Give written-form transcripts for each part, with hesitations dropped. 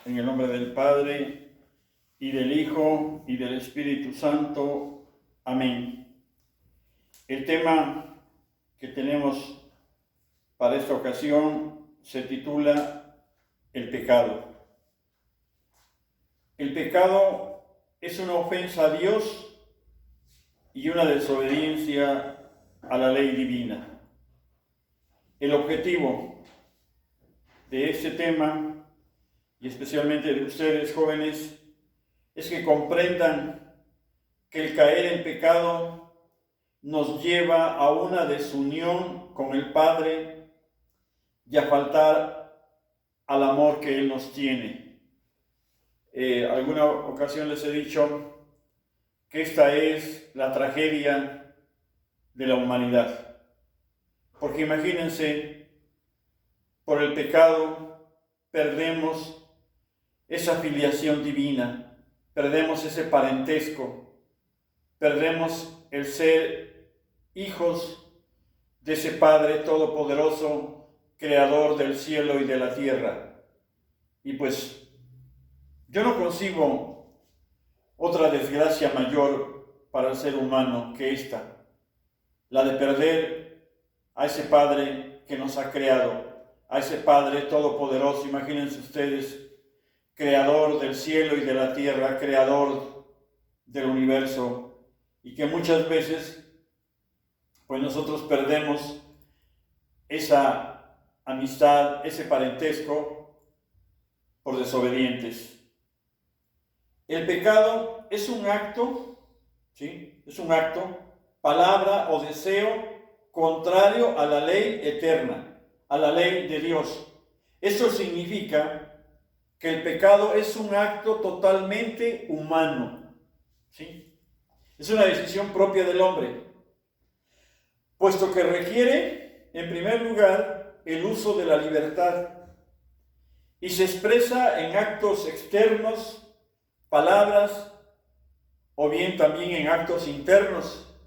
En el nombre del Padre, y del Hijo, y del Espíritu Santo. Amén. El tema que tenemos para esta ocasión se titula El pecado. El pecado es una ofensa a Dios y una desobediencia a la ley divina. El objetivo de este tema, y especialmente de ustedes jóvenes, es que comprendan que el caer en pecado nos lleva a una desunión con el Padre y a faltar al amor que Él nos tiene. Alguna ocasión les he dicho que esta es la tragedia de la humanidad. Porque imagínense, por el pecado perdemos esa filiación divina, perdemos ese parentesco, perdemos el ser hijos de ese Padre todopoderoso, creador del cielo y de la tierra. Y pues yo no concibo otra desgracia mayor para el ser humano que esta, la de perder a ese Padre que nos ha creado, a ese Padre todopoderoso. Imagínense ustedes, creador del cielo y de la tierra, creador del universo, y que muchas veces pues nosotros perdemos esa amistad, ese parentesco por desobedientes. El pecado es un acto, ¿sí? Es un acto, palabra o deseo contrario a la ley eterna, a la ley de Dios. Eso significa que el pecado es un acto totalmente humano, ¿sí? Es una decisión propia del hombre, puesto que requiere, en primer lugar, el uso de la libertad y se expresa en actos externos, palabras, o bien también en actos internos.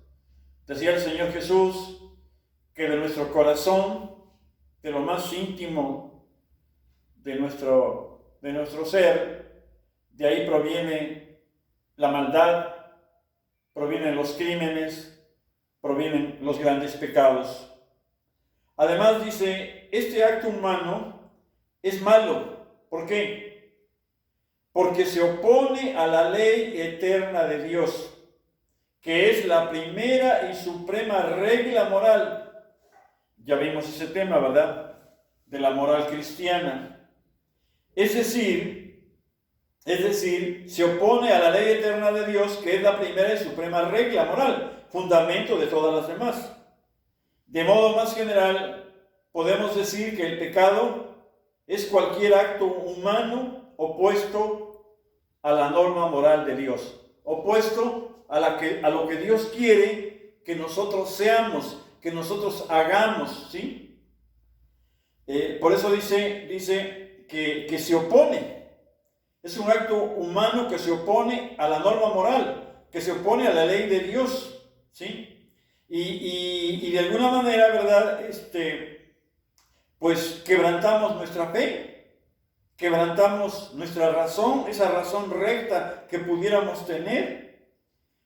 Decía el Señor Jesús que de nuestro corazón, de lo más íntimo de nuestro ser, de ahí proviene la maldad, provienen los crímenes, provienen los grandes pecados. Además dice, este acto humano es malo. ¿Por qué? Porque se opone a la ley eterna de Dios, que es la primera y suprema regla moral. Ya vimos ese tema, ¿verdad? De la moral cristiana. Es decir, se opone a la ley eterna de Dios, que es la primera y suprema regla moral, fundamento de todas las demás. De modo más general, podemos decir que el pecado es cualquier acto humano opuesto a la norma moral de Dios, opuesto a lo que Dios quiere que nosotros seamos, que nosotros hagamos, ¿sí? Por eso dice que se opone. Es un acto humano que se opone a la norma moral, que se opone a la ley de Dios, ¿sí? Y de alguna manera, ¿verdad? Pues quebrantamos nuestra fe, quebrantamos nuestra razón, esa razón recta que pudiéramos tener.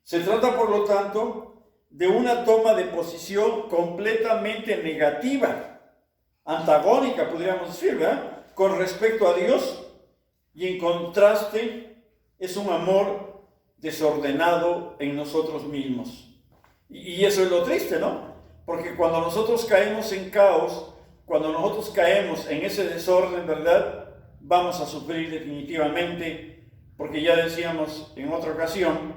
Se trata, por lo tanto, de una toma de posición completamente negativa, antagónica, podríamos decir, ¿verdad? Con respecto a Dios, y en contraste es un amor desordenado en nosotros mismos. Y eso es lo triste, ¿no? Porque cuando nosotros caemos en caos, cuando nosotros caemos en ese desorden, ¿verdad? Vamos a sufrir definitivamente, porque ya decíamos en otra ocasión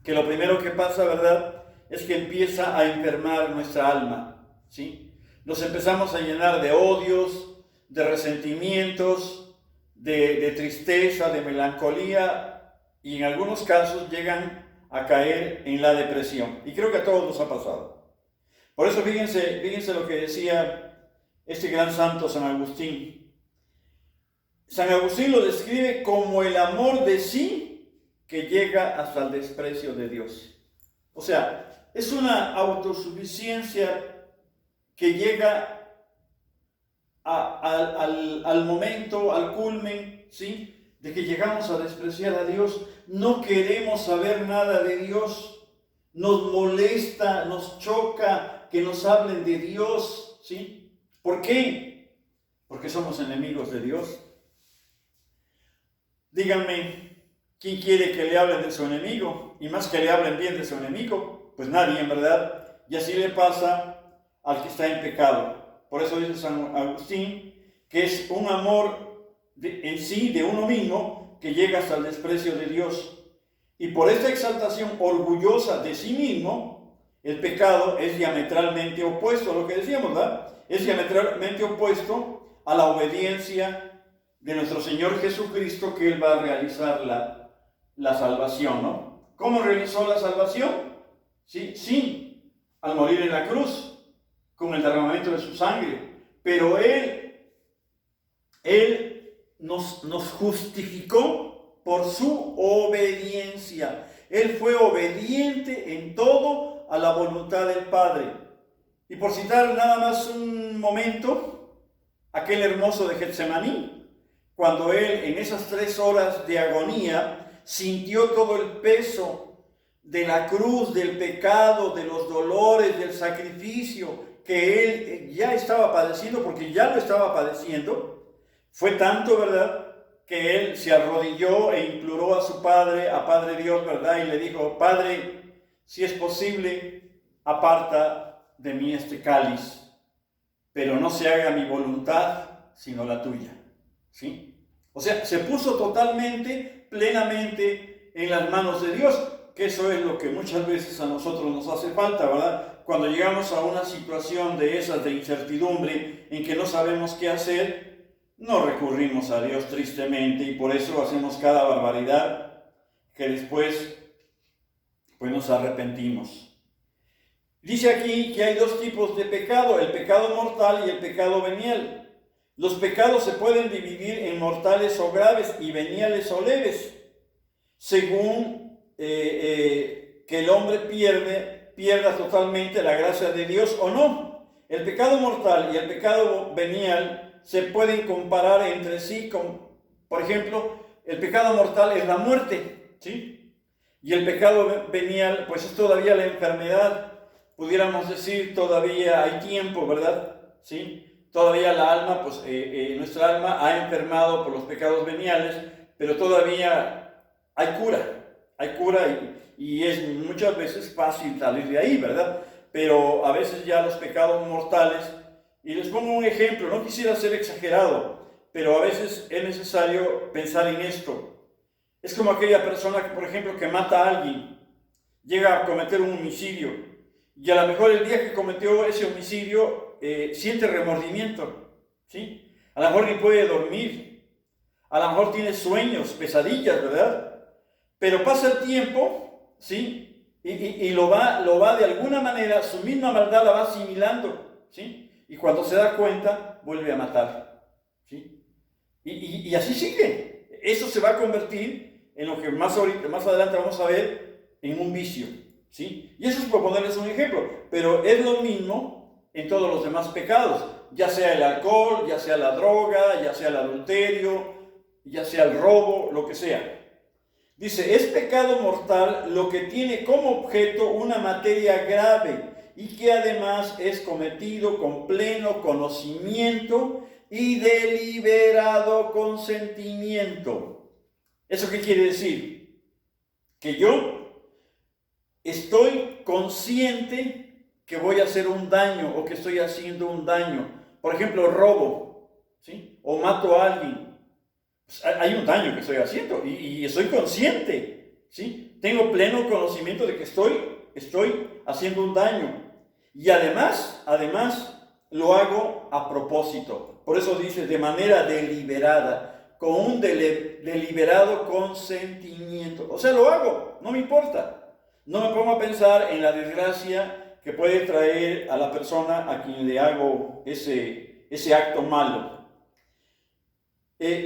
que lo primero que pasa, ¿verdad? Es que empieza a enfermar nuestra alma, ¿sí? Nos empezamos a llenar de odios, de resentimientos, de tristeza, de melancolía, y en algunos casos llegan a caer en la depresión. Y creo que a todos nos ha pasado. Por eso fíjense lo que decía este gran santo San Agustín. San Agustín lo describe como el amor de sí que llega hasta el desprecio de Dios. O sea, es una autosuficiencia que llega al momento, al culmen, ¿sí?, de que llegamos a despreciar a Dios. No queremos saber nada de Dios. Nos molesta, nos choca que nos hablen de Dios, ¿sí? ¿Por qué? Porque somos enemigos de Dios. Díganme, ¿quién quiere que le hablen de su enemigo? Y más que le hablen bien de su enemigo, pues nadie, en verdad. Y así le pasa al que está en pecado. Por eso dice San Agustín que es un amor en sí de uno mismo que llega hasta el desprecio de Dios. Y por esta exaltación orgullosa de sí mismo, el pecado es diametralmente opuesto a lo que decíamos, ¿verdad? Es diametralmente opuesto a la obediencia de nuestro Señor Jesucristo, que Él va a realizar la salvación, ¿no? ¿Cómo realizó la salvación? Sí, al morir en la cruz, con el derramamiento de su sangre. Pero Él nos justificó por su obediencia. Él fue obediente en todo a la voluntad del Padre. Y por citar nada más un momento, aquel hermoso de Getsemaní, cuando Él en esas 3 horas de agonía sintió todo el peso de la cruz, del pecado, de los dolores, del sacrificio que Él ya estaba padeciendo, porque ya lo estaba padeciendo. Fue tanto, ¿verdad?, que Él se arrodilló e imploró a su Padre, a Padre Dios, ¿verdad?, y le dijo: Padre, si es posible, aparta de mí este cáliz, pero no se haga mi voluntad, sino la tuya. ¿Sí? O sea, se puso totalmente, plenamente en las manos de Dios, que eso es lo que muchas veces a nosotros nos hace falta, ¿verdad? Cuando llegamos a una situación de esas de incertidumbre, en que no sabemos qué hacer, no recurrimos a Dios tristemente, y por eso hacemos cada barbaridad que después pues nos arrepentimos. Dice aquí que hay 2 tipos de pecado: el pecado mortal y el pecado venial. Los pecados se pueden dividir en mortales o graves y veniales o leves, según que el hombre pierda totalmente la gracia de Dios o no. El pecado mortal y el pecado venial se pueden comparar entre sí por ejemplo, el pecado mortal es la muerte, ¿sí? Y el pecado venial, pues es todavía la enfermedad. Pudiéramos decir, todavía hay tiempo, ¿verdad? ¿Sí? Todavía la alma, pues nuestra alma ha enfermado por los pecados veniales, pero todavía hay cura y es muchas veces fácil salir de ahí, ¿verdad? Pero a veces ya los pecados mortales, y les pongo un ejemplo, no quisiera ser exagerado, pero a veces es necesario pensar en esto. Es como aquella persona que, por ejemplo, que mata a alguien, llega a cometer un homicidio, y a lo mejor el día que cometió ese homicidio siente remordimiento, ¿sí? A lo mejor ni puede dormir, a lo mejor tiene sueños, pesadillas, ¿verdad? Pero pasa el tiempo, ¿sí? Y lo va de alguna manera, su misma maldad la va asimilando, ¿sí? Y cuando se da cuenta, vuelve a matar, ¿sí? Y así sigue. Eso se va a convertir en lo que más adelante vamos a ver, en un vicio, ¿sí? Y eso es por ponerles un ejemplo, pero es lo mismo en todos los demás pecados, ya sea el alcohol, ya sea la droga, ya sea el adulterio, ya sea el robo, lo que sea. Dice: es pecado mortal lo que tiene como objeto una materia grave y que además es cometido con pleno conocimiento y deliberado consentimiento. ¿Eso qué quiere decir? Que yo estoy consciente que voy a hacer un daño o que estoy haciendo un daño. Por ejemplo, robo, ¿sí? O mato a alguien. Pues hay un daño que estoy haciendo y estoy consciente, ¿sí? Tengo pleno conocimiento de que estoy haciendo un daño. Y además lo hago a propósito. Por eso dice de manera deliberada, con un deliberado consentimiento. O sea, lo hago, no me importa. No me pongo a pensar en la desgracia que puede traer a la persona a quien le hago ese acto malo.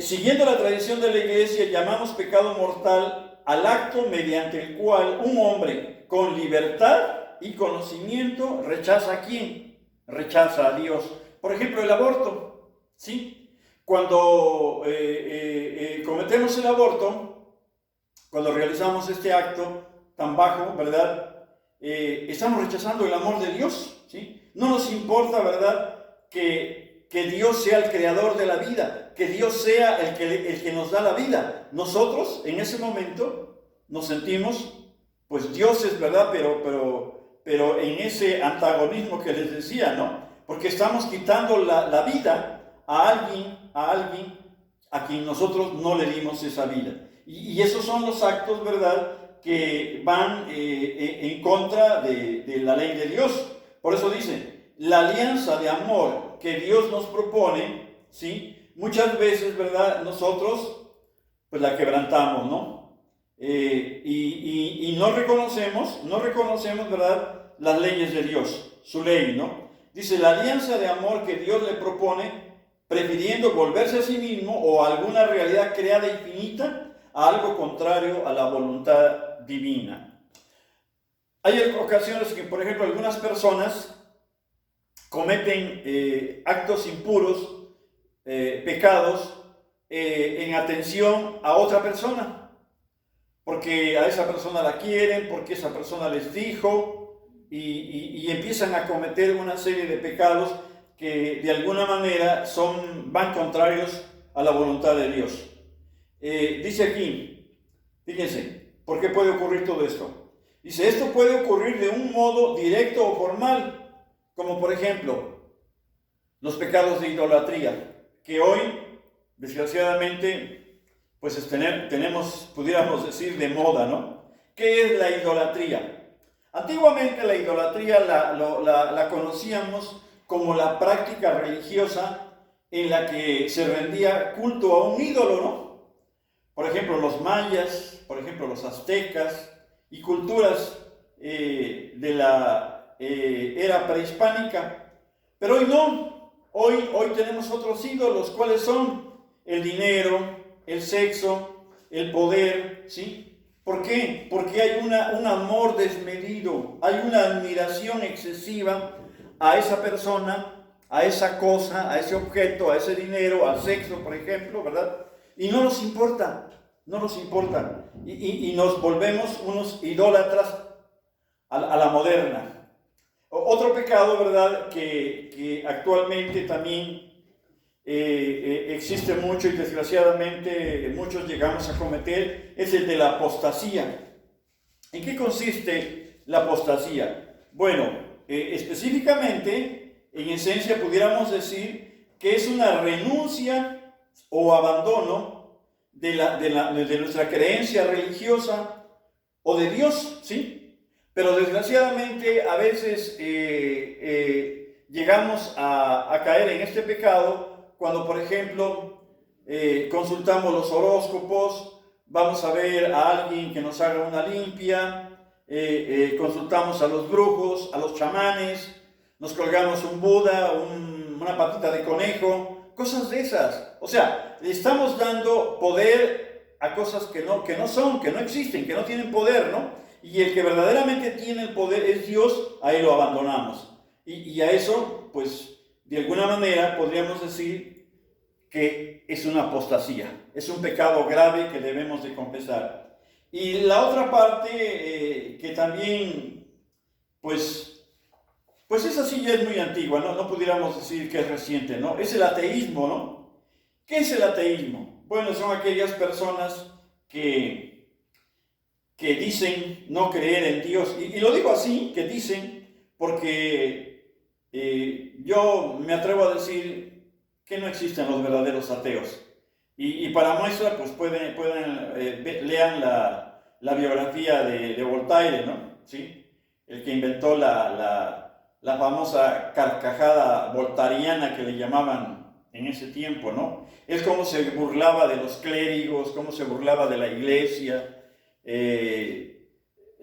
Siguiendo la tradición de la Iglesia, llamamos pecado mortal al acto mediante el cual un hombre con libertad y conocimiento rechaza a quién, rechaza a Dios. Por ejemplo, el aborto. ¿sí? Cuando cometemos el aborto, cuando realizamos este acto tan bajo, ¿verdad? Estamos rechazando el amor de Dios, ¿sí? No nos importa, ¿verdad? Que Dios sea el creador de la vida, que Dios sea el que nos da la vida. Nosotros, en ese momento, nos sentimos, pues dioses, ¿verdad? Pero en ese antagonismo que les decía, ¿no? Porque estamos quitando la vida a alguien a quien nosotros no le dimos esa vida. Y esos son los actos, ¿verdad?, que van en contra de la ley de Dios. Por eso dice, la alianza de amor que Dios nos propone, ¿sí? Muchas veces, ¿verdad?, nosotros pues la quebrantamos, ¿no? Y no reconocemos, ¿verdad?, las leyes de Dios, su ley, ¿no? Dice, la alianza de amor que Dios le propone, prefiriendo volverse a sí mismo o a alguna realidad creada infinita, a algo contrario a la voluntad divina. Hay ocasiones que, por ejemplo, algunas personas cometen actos impuros, pecados, en atención a otra persona, porque a esa persona la quieren, porque esa persona les dijo, y empiezan a cometer una serie de pecados que de alguna manera van contrarios a la voluntad de Dios. Dice aquí, fíjense, ¿por qué puede ocurrir todo esto? Dice, esto puede ocurrir de un modo directo o formal, como por ejemplo, los pecados de idolatría, que hoy, desgraciadamente, pues tenemos, pudiéramos decir, de moda, ¿no? ¿Qué es la idolatría? Antiguamente la idolatría la conocíamos como la práctica religiosa en la que se rendía culto a un ídolo, ¿no? Por ejemplo, los mayas, por ejemplo, los aztecas y culturas de la era prehispánica. Pero hoy no, hoy tenemos otros ídolos. ¿Cuáles son? El dinero, el sexo, el poder, ¿sí? ¿Por qué? Porque hay un amor desmedido, hay una admiración excesiva a esa persona, a esa cosa, a ese objeto, a ese dinero, al sexo, por ejemplo, ¿verdad? Y no nos importa. Y nos volvemos unos idólatras a la moderna. Otro pecado, ¿verdad?, que actualmente también existe mucho y desgraciadamente muchos llegamos a cometer, es el de la apostasía. ¿En qué consiste la apostasía? Bueno, específicamente, en esencia pudiéramos decir que es una renuncia o abandono de nuestra creencia religiosa o de Dios, ¿sí? Pero desgraciadamente a veces llegamos a caer en este pecado cuando, por ejemplo, consultamos los horóscopos, vamos a ver a alguien que nos haga una limpia, consultamos a los brujos, a los chamanes, nos colgamos un Buda, una patita de conejo, cosas de esas. O sea, le estamos dando poder a cosas que no existen, que no tienen poder, ¿no? Y el que verdaderamente tiene el poder es Dios, a él lo abandonamos. Y a eso, pues, de alguna manera podríamos decir que es una apostasía, es un pecado grave que debemos de confesar. Y la otra parte que también, pues esa sí ya es muy antigua, ¿no? No pudiéramos decir que es reciente, ¿no? Es el ateísmo, ¿no? ¿Qué es el ateísmo? Bueno, son aquellas personas que dicen no creer en Dios. Y lo digo así, que dicen, porque yo me atrevo a decir que no existen los verdaderos ateos. Y para muestra, pues lean la biografía de Voltaire, ¿no? ¿Sí? El que inventó la famosa carcajada voltariana que le llamaban en ese tiempo, ¿no? Es como se burlaba de los clérigos, cómo se burlaba de la iglesia,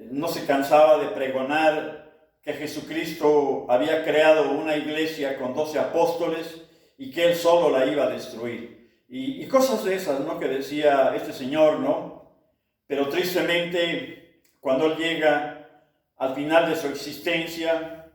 no se cansaba de pregonar que Jesucristo había creado una iglesia con 12 apóstoles y que él solo la iba a destruir. Y cosas de esas, ¿no?, que decía este señor, ¿no? Pero tristemente, cuando él llega al final de su existencia,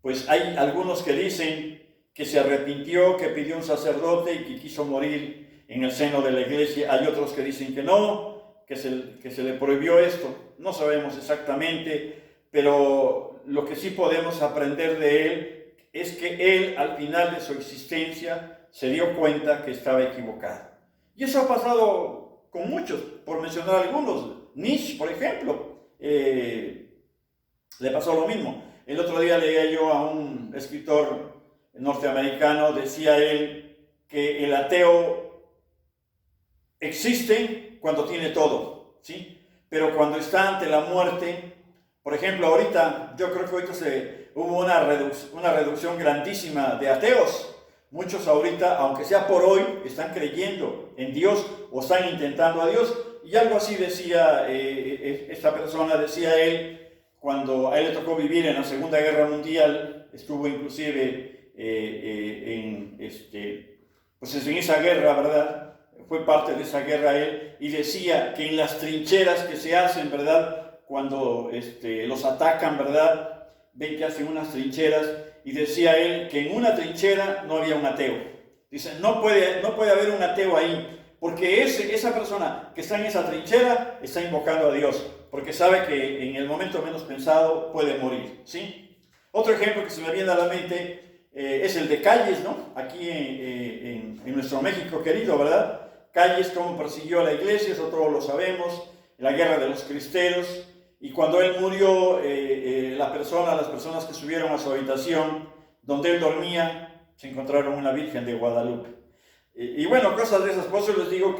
pues hay algunos que dicen que se arrepintió, que pidió un sacerdote y que quiso morir en el seno de la iglesia. Hay otros que dicen que no, que se le prohibió esto. No sabemos exactamente, pero lo que sí podemos aprender de él es que él, al final de su existencia, se dio cuenta que estaba equivocado. Y eso ha pasado con muchos, por mencionar algunos. Nietzsche, por ejemplo, le pasó lo mismo. El otro día leía yo a un escritor norteamericano, decía él que el ateo existe cuando tiene todo, ¿sí? Pero cuando está ante la muerte, por ejemplo, ahorita, yo creo que ahorita hubo una reducción grandísima de ateos. Muchos ahorita, aunque sea por hoy, están creyendo en Dios o están intentando a Dios. Y algo así decía esta persona, decía él, cuando a él le tocó vivir en la Segunda Guerra Mundial, estuvo inclusive pues en esa guerra, ¿verdad? Fue parte de esa guerra él, y decía que en las trincheras que se hacen, ¿verdad? Cuando los atacan, ¿verdad? Ven que hacen unas trincheras, y decía él que en una trinchera no había un ateo. Dice, no puede haber un ateo ahí, porque esa persona que está en esa trinchera está invocando a Dios, porque sabe que en el momento menos pensado puede morir, ¿sí? Otro ejemplo que se me viene a la mente es el de Calles, ¿no? Aquí en nuestro México querido, ¿verdad? Calles, cómo persiguió a la iglesia, eso todos lo sabemos, la guerra de los cristeros, y cuando él murió, las personas que subieron a su habitación, donde él dormía, se encontraron una Virgen de Guadalupe. Y bueno, cosas de esas. Por eso les digo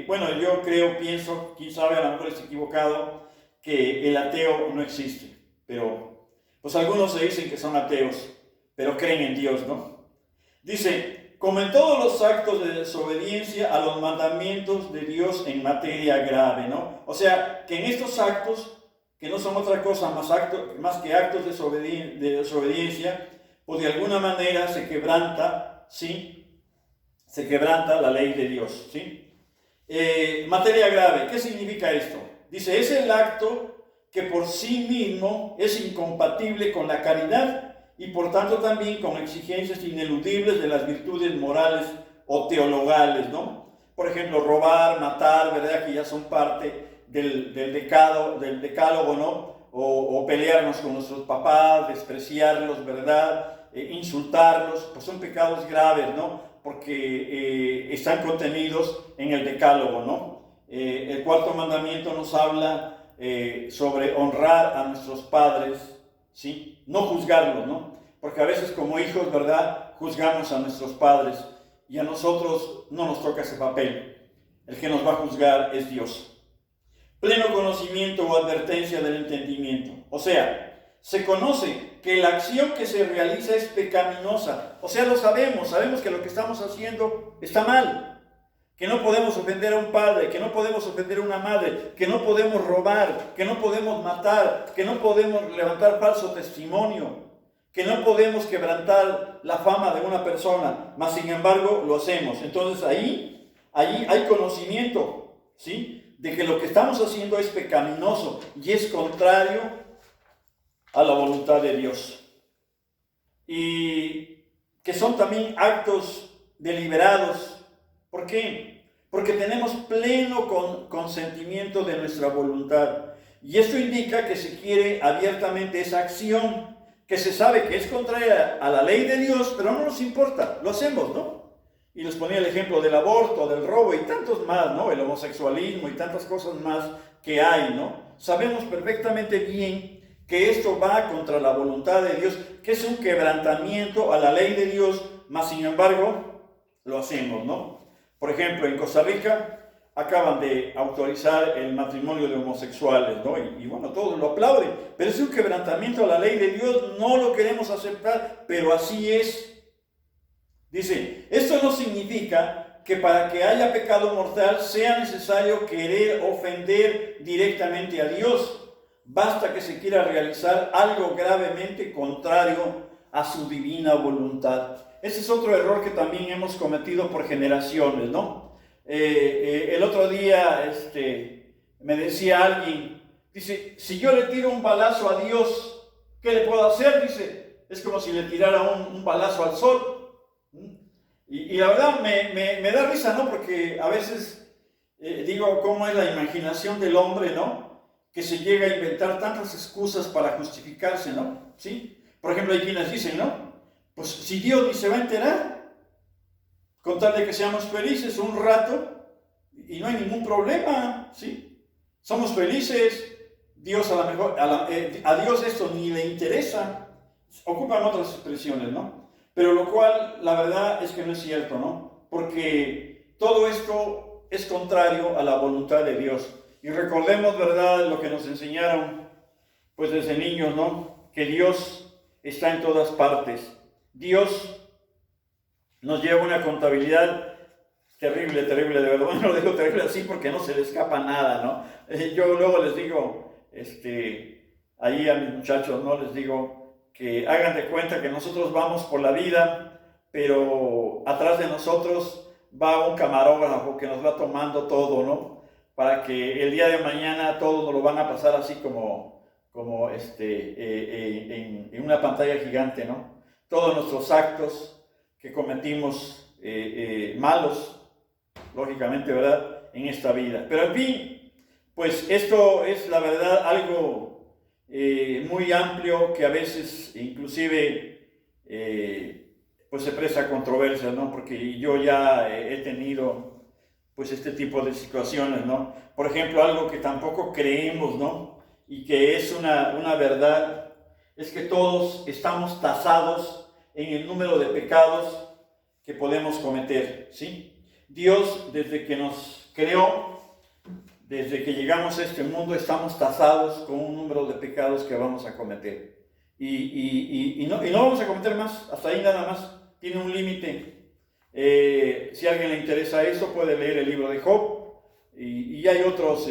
bueno, yo pienso, quién sabe, a lo mejor estoy equivocado, que el ateo no existe, pero pues algunos se dicen que son ateos, pero creen en Dios, ¿no? Dice, como en todos los actos de desobediencia a los mandamientos de Dios en materia grave, ¿no? O sea, que en estos actos, que no son otra cosa más que actos de desobediencia, pues de alguna manera se quebranta, ¿sí? Se quebranta la ley de Dios, ¿sí? Materia grave, ¿qué significa esto? Dice, es el acto que por sí mismo es incompatible con la caridad y por tanto también con exigencias ineludibles de las virtudes morales o teologales, ¿no? Por ejemplo, robar, matar, ¿verdad? Que ya son parte del decálogo, ¿no? O pelearnos con nuestros papás, despreciarlos, ¿verdad? Insultarlos, pues son pecados graves, ¿no? Porque están contenidos en el decálogo, ¿no? El cuarto mandamiento nos habla sobre honrar a nuestros padres, ¿sí? No juzgarlos, ¿no? Porque a veces como hijos, ¿verdad? Juzgamos a nuestros padres y a nosotros no nos toca ese papel. El que nos va a juzgar es Dios. Pleno conocimiento o advertencia del entendimiento. O sea, se conoce que la acción que se realiza es pecaminosa. O sea, lo sabemos que lo que estamos haciendo está mal. Que no podemos ofender a un padre, que no podemos ofender a una madre, que no podemos robar, que no podemos matar, que no podemos levantar falso testimonio, que no podemos quebrantar la fama de una persona, mas sin embargo lo hacemos. Entonces ahí hay conocimiento, ¿sí? De que lo que estamos haciendo es pecaminoso y es contrario a la voluntad de Dios. Y que son también actos deliberados. ¿Por qué? Porque tenemos pleno consentimiento de nuestra voluntad. Y esto indica que se quiere abiertamente esa acción que se sabe que es contraria a la ley de Dios, pero no nos importa, lo hacemos, ¿no? Y les ponía el ejemplo del aborto, del robo y tantos más, ¿no? El homosexualismo y tantas cosas más que hay, ¿no? Sabemos perfectamente bien que esto va contra la voluntad de Dios, que es un quebrantamiento a la ley de Dios, mas sin embargo lo hacemos, ¿no? Por ejemplo, en Costa Rica acaban de autorizar el matrimonio de homosexuales, ¿no? Y bueno, todos lo aplauden, pero es un quebrantamiento a la ley de Dios, no lo queremos aceptar, pero así es. Dice, esto no significa que para que haya pecado mortal sea necesario querer ofender directamente a Dios. Basta que se quiera realizar algo gravemente contrario a su divina voluntad. Ese es otro error que también hemos cometido por generaciones, ¿no? El otro día me decía alguien, dice, si yo le tiro un balazo a Dios, ¿qué le puedo hacer? Dice, es como si le tirara un balazo al sol. Y la verdad me da risa, ¿no? Porque a veces digo, ¿cómo es la imaginación del hombre, ¿no? Que se llega a inventar tantas excusas para justificarse, ¿no? ¿Sí? Por ejemplo, hay quienes dicen, ¿no? Pues si Dios ni se va a enterar, con tal de que seamos felices un rato, y no hay ningún problema, ¿sí? Somos felices, Dios a lo mejor, a Dios esto ni le interesa, ocupan otras expresiones, ¿no? Pero lo cual, la verdad es que no es cierto, ¿no? Porque todo esto es contrario a la voluntad de Dios. Y recordemos, ¿verdad?, lo que nos enseñaron, pues desde niños, ¿no? Que Dios está en todas partes. Dios nos lleva una contabilidad terrible, terrible, de verdad. No lo digo terrible así porque no se le escapa nada, ¿no? Yo luego les digo, ahí a mis muchachos, ¿no? Les digo que hagan de cuenta que nosotros vamos por la vida, pero atrás de nosotros va un camarógrafo que nos va tomando todo, ¿no? Para que el día de mañana todos nos lo van a pasar así como en una pantalla gigante, ¿no? Todos nuestros actos que cometimos malos, lógicamente, ¿verdad?, en esta vida. Pero en fin, pues esto es la verdad algo muy amplio que a veces inclusive pues se presta a controversias, ¿no? Porque yo ya he tenido pues este tipo de situaciones, ¿no? Por ejemplo, algo que tampoco creemos, ¿no? Y que es una verdad, es que todos estamos tasados en el número de pecados que podemos cometer, ¿sí? Dios, desde que nos creó, desde que llegamos a este mundo, estamos tasados con un número de pecados que vamos a cometer. Y no vamos a cometer más, hasta ahí nada más, tiene un límite. Si a alguien le interesa eso, puede leer el libro de Job, y hay otras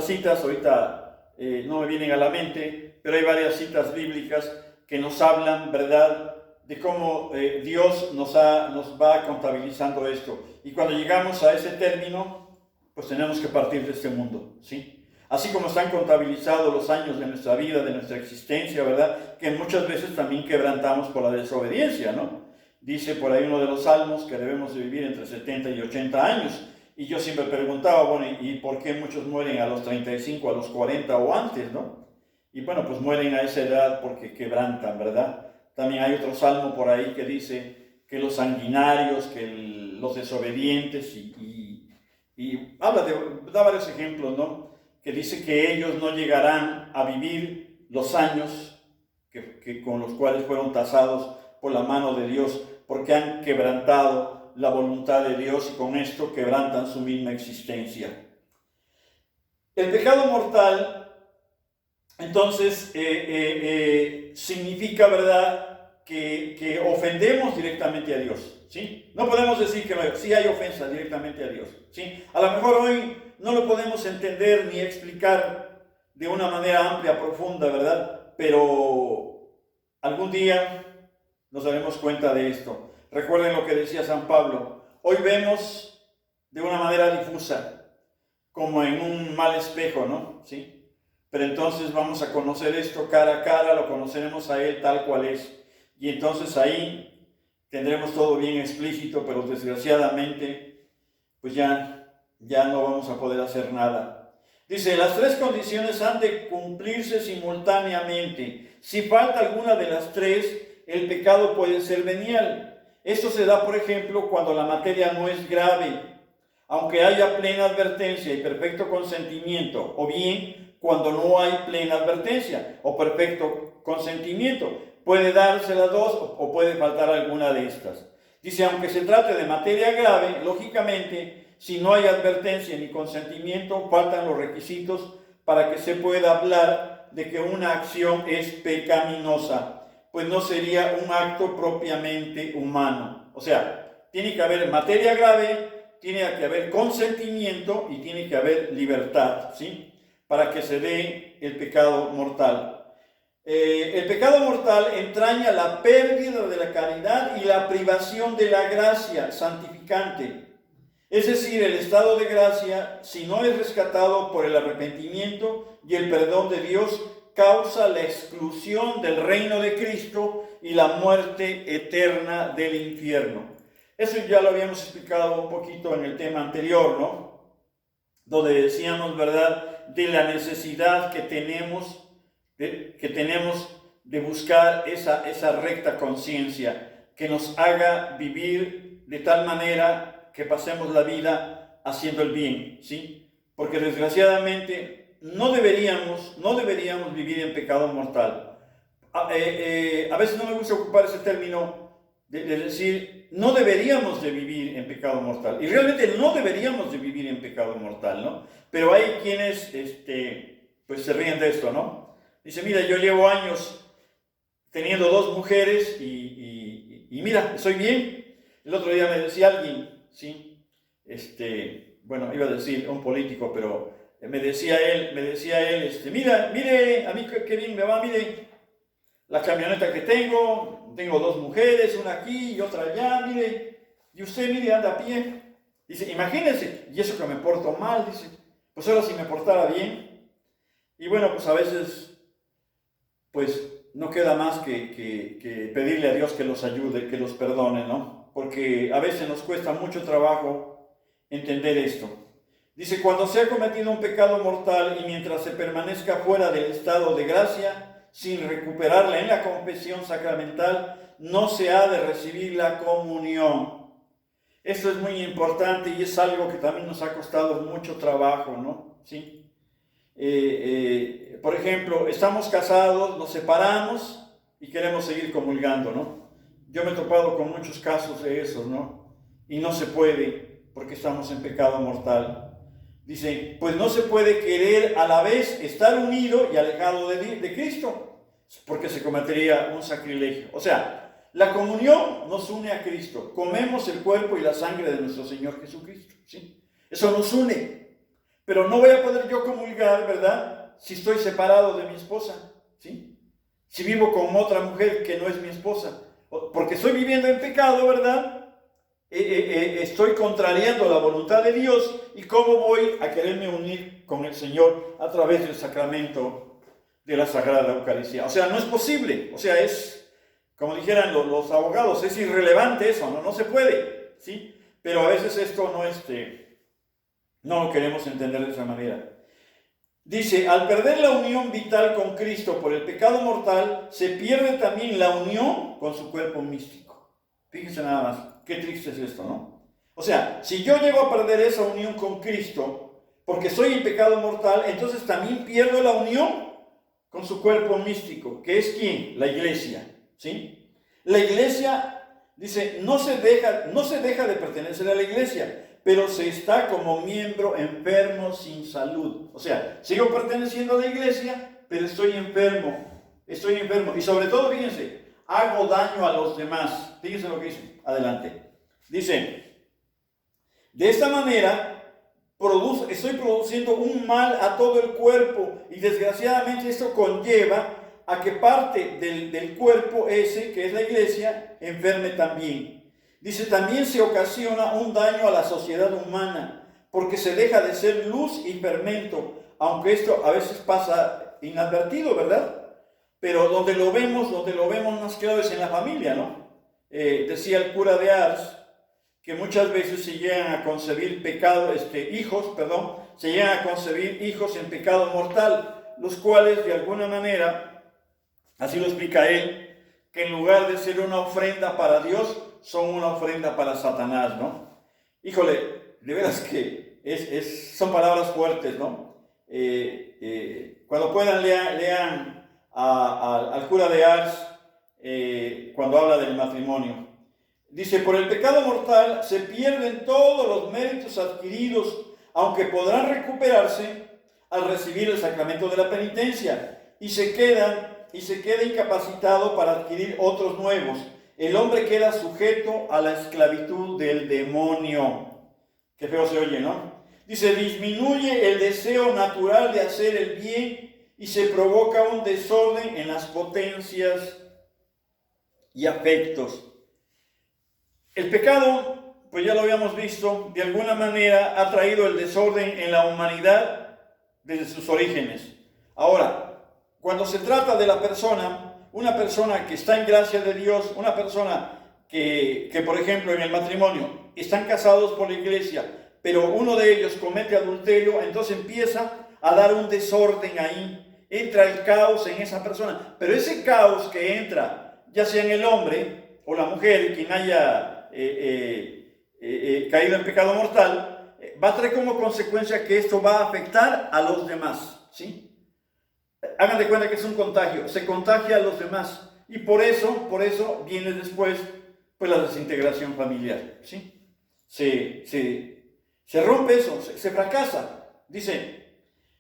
citas, ahorita no me vienen a la mente, pero hay varias citas bíblicas que nos hablan, ¿verdad?, de cómo Dios nos va contabilizando esto. Y cuando llegamos a ese término, pues tenemos que partir de este mundo, ¿sí? Así como están contabilizados los años de nuestra vida, de nuestra existencia, ¿verdad?, que muchas veces también quebrantamos por la desobediencia, ¿no? Dice por ahí uno de los salmos que debemos de vivir entre 70 y 80 años. Y yo siempre preguntaba, bueno, ¿y por qué muchos mueren a los 35, a los 40 o antes, no? Y bueno, pues mueren a esa edad porque quebrantan, ¿verdad? También hay otro salmo por ahí que dice que los sanguinarios, que los desobedientes, y da varios ejemplos, ¿no? Que dice que ellos no llegarán a vivir los años con los cuales fueron tasados por la mano de Dios, porque han quebrantado la voluntad de Dios y con esto quebrantan su misma existencia. El pecado mortal, entonces, significa, ¿verdad?, que ofendemos directamente a Dios, ¿sí? No podemos decir que sí hay ofensa directamente a Dios, ¿sí? A lo mejor hoy no lo podemos entender ni explicar de una manera amplia, profunda, ¿verdad? Pero algún día nos daremos cuenta de esto. Recuerden lo que decía San Pablo. Hoy vemos de una manera difusa, como en un mal espejo, ¿no? ¿Sí? Pero entonces vamos a conocer esto cara a cara, lo conoceremos a Él tal cual es. Y entonces ahí tendremos todo bien explícito, pero desgraciadamente, pues ya no vamos a poder hacer nada. Dice, las tres condiciones han de cumplirse simultáneamente. Si falta alguna de las tres, el pecado puede ser venial. Esto se da, por ejemplo, cuando la materia no es grave, aunque haya plena advertencia y perfecto consentimiento, o bien cuando no hay plena advertencia o perfecto consentimiento. Puede darse las dos o puede faltar alguna de estas. Dice, aunque se trate de materia grave, lógicamente, si no hay advertencia ni consentimiento, faltan los requisitos para que se pueda hablar de que una acción es pecaminosa, pues no sería un acto propiamente humano. O sea, tiene que haber materia grave, tiene que haber consentimiento y tiene que haber libertad, ¿sí?, para que se dé el pecado mortal. El pecado mortal entraña la pérdida de la caridad y la privación de la gracia santificante. Es decir, el estado de gracia, si no es rescatado por el arrepentimiento y el perdón de Dios, causa la exclusión del reino de Cristo y la muerte eterna del infierno. Eso ya lo habíamos explicado un poquito en el tema anterior, ¿no? Donde decíamos, ¿verdad?, de la necesidad que tenemos de buscar esa recta conciencia que nos haga vivir de tal manera que pasemos la vida haciendo el bien, ¿sí? Porque desgraciadamente no deberíamos vivir en pecado mortal. A veces no me gusta ocupar ese término de decir, no deberíamos de vivir en pecado mortal. Y realmente no deberíamos de vivir en pecado mortal, ¿no? Pero hay quienes, pues se ríen de esto, ¿no? Dice, mira, yo llevo años teniendo 2 mujeres y mira, estoy bien. El otro día me decía alguien, ¿sí? Bueno, iba a decir un político, pero me decía él, mira, mire, a mí qué bien me va, mire, la camioneta que tengo 2 mujeres, una aquí y otra allá, mire, y usted, mire, anda a pie. Dice, imagínense, y eso que me porto mal, dice, pues ahora si me portara bien. Y bueno, pues a veces, pues no queda más que pedirle a Dios que los ayude, que los perdone, ¿no? Porque a veces nos cuesta mucho trabajo entender esto. Dice, cuando se ha cometido un pecado mortal y mientras se permanezca fuera del estado de gracia, sin recuperarla en la confesión sacramental, no se ha de recibir la comunión. Esto es muy importante y es algo que también nos ha costado mucho trabajo, ¿no? ¿Sí? Por ejemplo, estamos casados, nos separamos y queremos seguir comulgando, ¿no? Yo me he topado con muchos casos de esos, ¿no? Y no se puede porque estamos en pecado mortal. Dice, pues no se puede querer a la vez estar unido y alejado de Cristo, porque se cometería un sacrilegio. O sea, la comunión nos une a Cristo. Comemos el cuerpo y la sangre de nuestro Señor Jesucristo, ¿sí? Eso nos une. Pero no voy a poder yo comulgar, ¿verdad?, si estoy separado de mi esposa, ¿sí? Si vivo con otra mujer que no es mi esposa, porque estoy viviendo en pecado, ¿verdad? Estoy contrariando la voluntad de Dios. ¿Y cómo voy a quererme unir con el Señor a través del sacramento de la Sagrada Eucaristía? O sea, no es posible. O sea, es, como dijeran los abogados, es irrelevante eso, no se puede, ¿sí? Pero a veces esto no lo queremos entender de esa manera. Dice, al perder la unión vital con Cristo por el pecado mortal, se pierde también la unión con su cuerpo místico. Fíjense nada más, qué triste es esto, ¿no? O sea, si yo llego a perder esa unión con Cristo, porque soy en pecado mortal, entonces también pierdo la unión con su cuerpo místico, que es ¿quién? La iglesia, ¿sí? La iglesia, dice, no se deja de pertenecer a la iglesia, pero se está como miembro enfermo sin salud. O sea, sigo perteneciendo a la iglesia, pero estoy enfermo. Y sobre todo, fíjense, hago daño a los demás. Fíjense lo que dice. Adelante. Dice, de esta manera, estoy produciendo un mal a todo el cuerpo. Y desgraciadamente esto conlleva a que parte del cuerpo ese, que es la iglesia, enferme también. Dice, también se ocasiona un daño a la sociedad humana, porque se deja de ser luz y fermento, aunque esto a veces pasa inadvertido, ¿verdad? Pero donde lo vemos más claro es en la familia, ¿no? Decía el cura de Ars, que muchas veces se llegan a concebir hijos en pecado mortal, los cuales de alguna manera, así lo explica él, que en lugar de ser una ofrenda para Dios, son una ofrenda para Satanás, ¿no? Híjole, de veras que son palabras fuertes, ¿no? Cuando puedan, lean al cura de Ars cuando habla del matrimonio. Dice, por el pecado mortal se pierden todos los méritos adquiridos, aunque podrán recuperarse al recibir el sacramento de la penitencia, y se queda incapacitado para adquirir otros nuevos. El hombre queda sujeto a la esclavitud del demonio. Qué feo se oye, ¿no? Dice, disminuye el deseo natural de hacer el bien y se provoca un desorden en las potencias y afectos. El pecado, pues ya lo habíamos visto, de alguna manera ha traído el desorden en la humanidad desde sus orígenes. Ahora, cuando se trata de la persona, una persona que está en gracia de Dios, una persona que por ejemplo en el matrimonio están casados por la iglesia, pero uno de ellos comete adulterio, entonces empieza a dar un desorden ahí, entra el caos en esa persona, pero ese caos que entra, ya sea en el hombre o la mujer, quien haya caído en pecado mortal, va a traer como consecuencia que esto va a afectar a los demás, ¿sí? Hagan de cuenta que es un contagio, se contagia a los demás, y por eso viene después pues la desintegración familiar, ¿sí? Se rompe eso, se fracasa. Dice,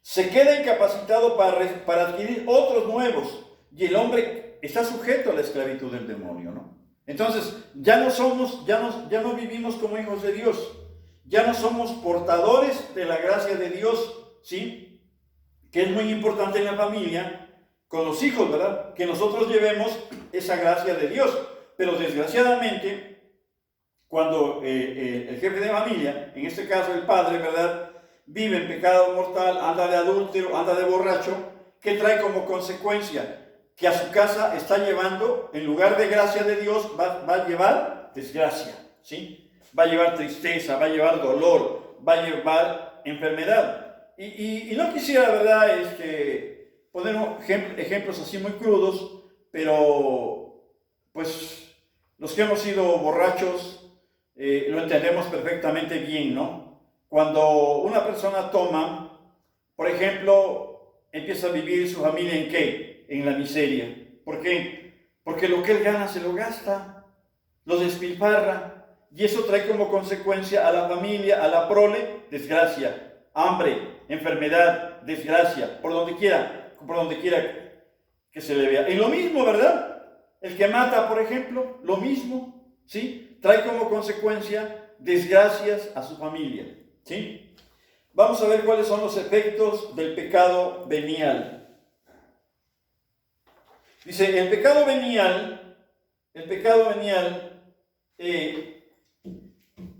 se queda incapacitado para adquirir otros nuevos, y el hombre está sujeto a la esclavitud del demonio, ¿no? Entonces, ya no vivimos como hijos de Dios, ya no somos portadores de la gracia de Dios, ¿sí? Que es muy importante en la familia, con los hijos, ¿verdad? Que nosotros llevemos esa gracia de Dios. Pero desgraciadamente, cuando el jefe de familia, en este caso el padre, ¿verdad?, vive en pecado mortal, anda de adúltero, anda de borracho, ¿qué trae como consecuencia? Que a su casa está llevando, en lugar de gracia de Dios, va a llevar desgracia, ¿sí? Va a llevar tristeza, va a llevar dolor, va a llevar enfermedad. Y no quisiera, ¿verdad?, poner ejemplos así muy crudos, pero pues los que hemos sido borrachos lo entendemos perfectamente bien, ¿no? Cuando una persona toma, por ejemplo, empieza a vivir su familia ¿en qué? En la miseria. ¿Por qué? Porque lo que él gana se lo gasta, lo despilfarra, y eso trae como consecuencia a la familia, a la prole, desgracia, hambre, enfermedad, desgracia, por donde quiera que se le vea. Y lo mismo, ¿verdad? El que mata, por ejemplo, lo mismo, ¿sí? Trae como consecuencia desgracias a su familia, ¿sí? Vamos a ver cuáles son los efectos del pecado venial. Dice, el pecado venial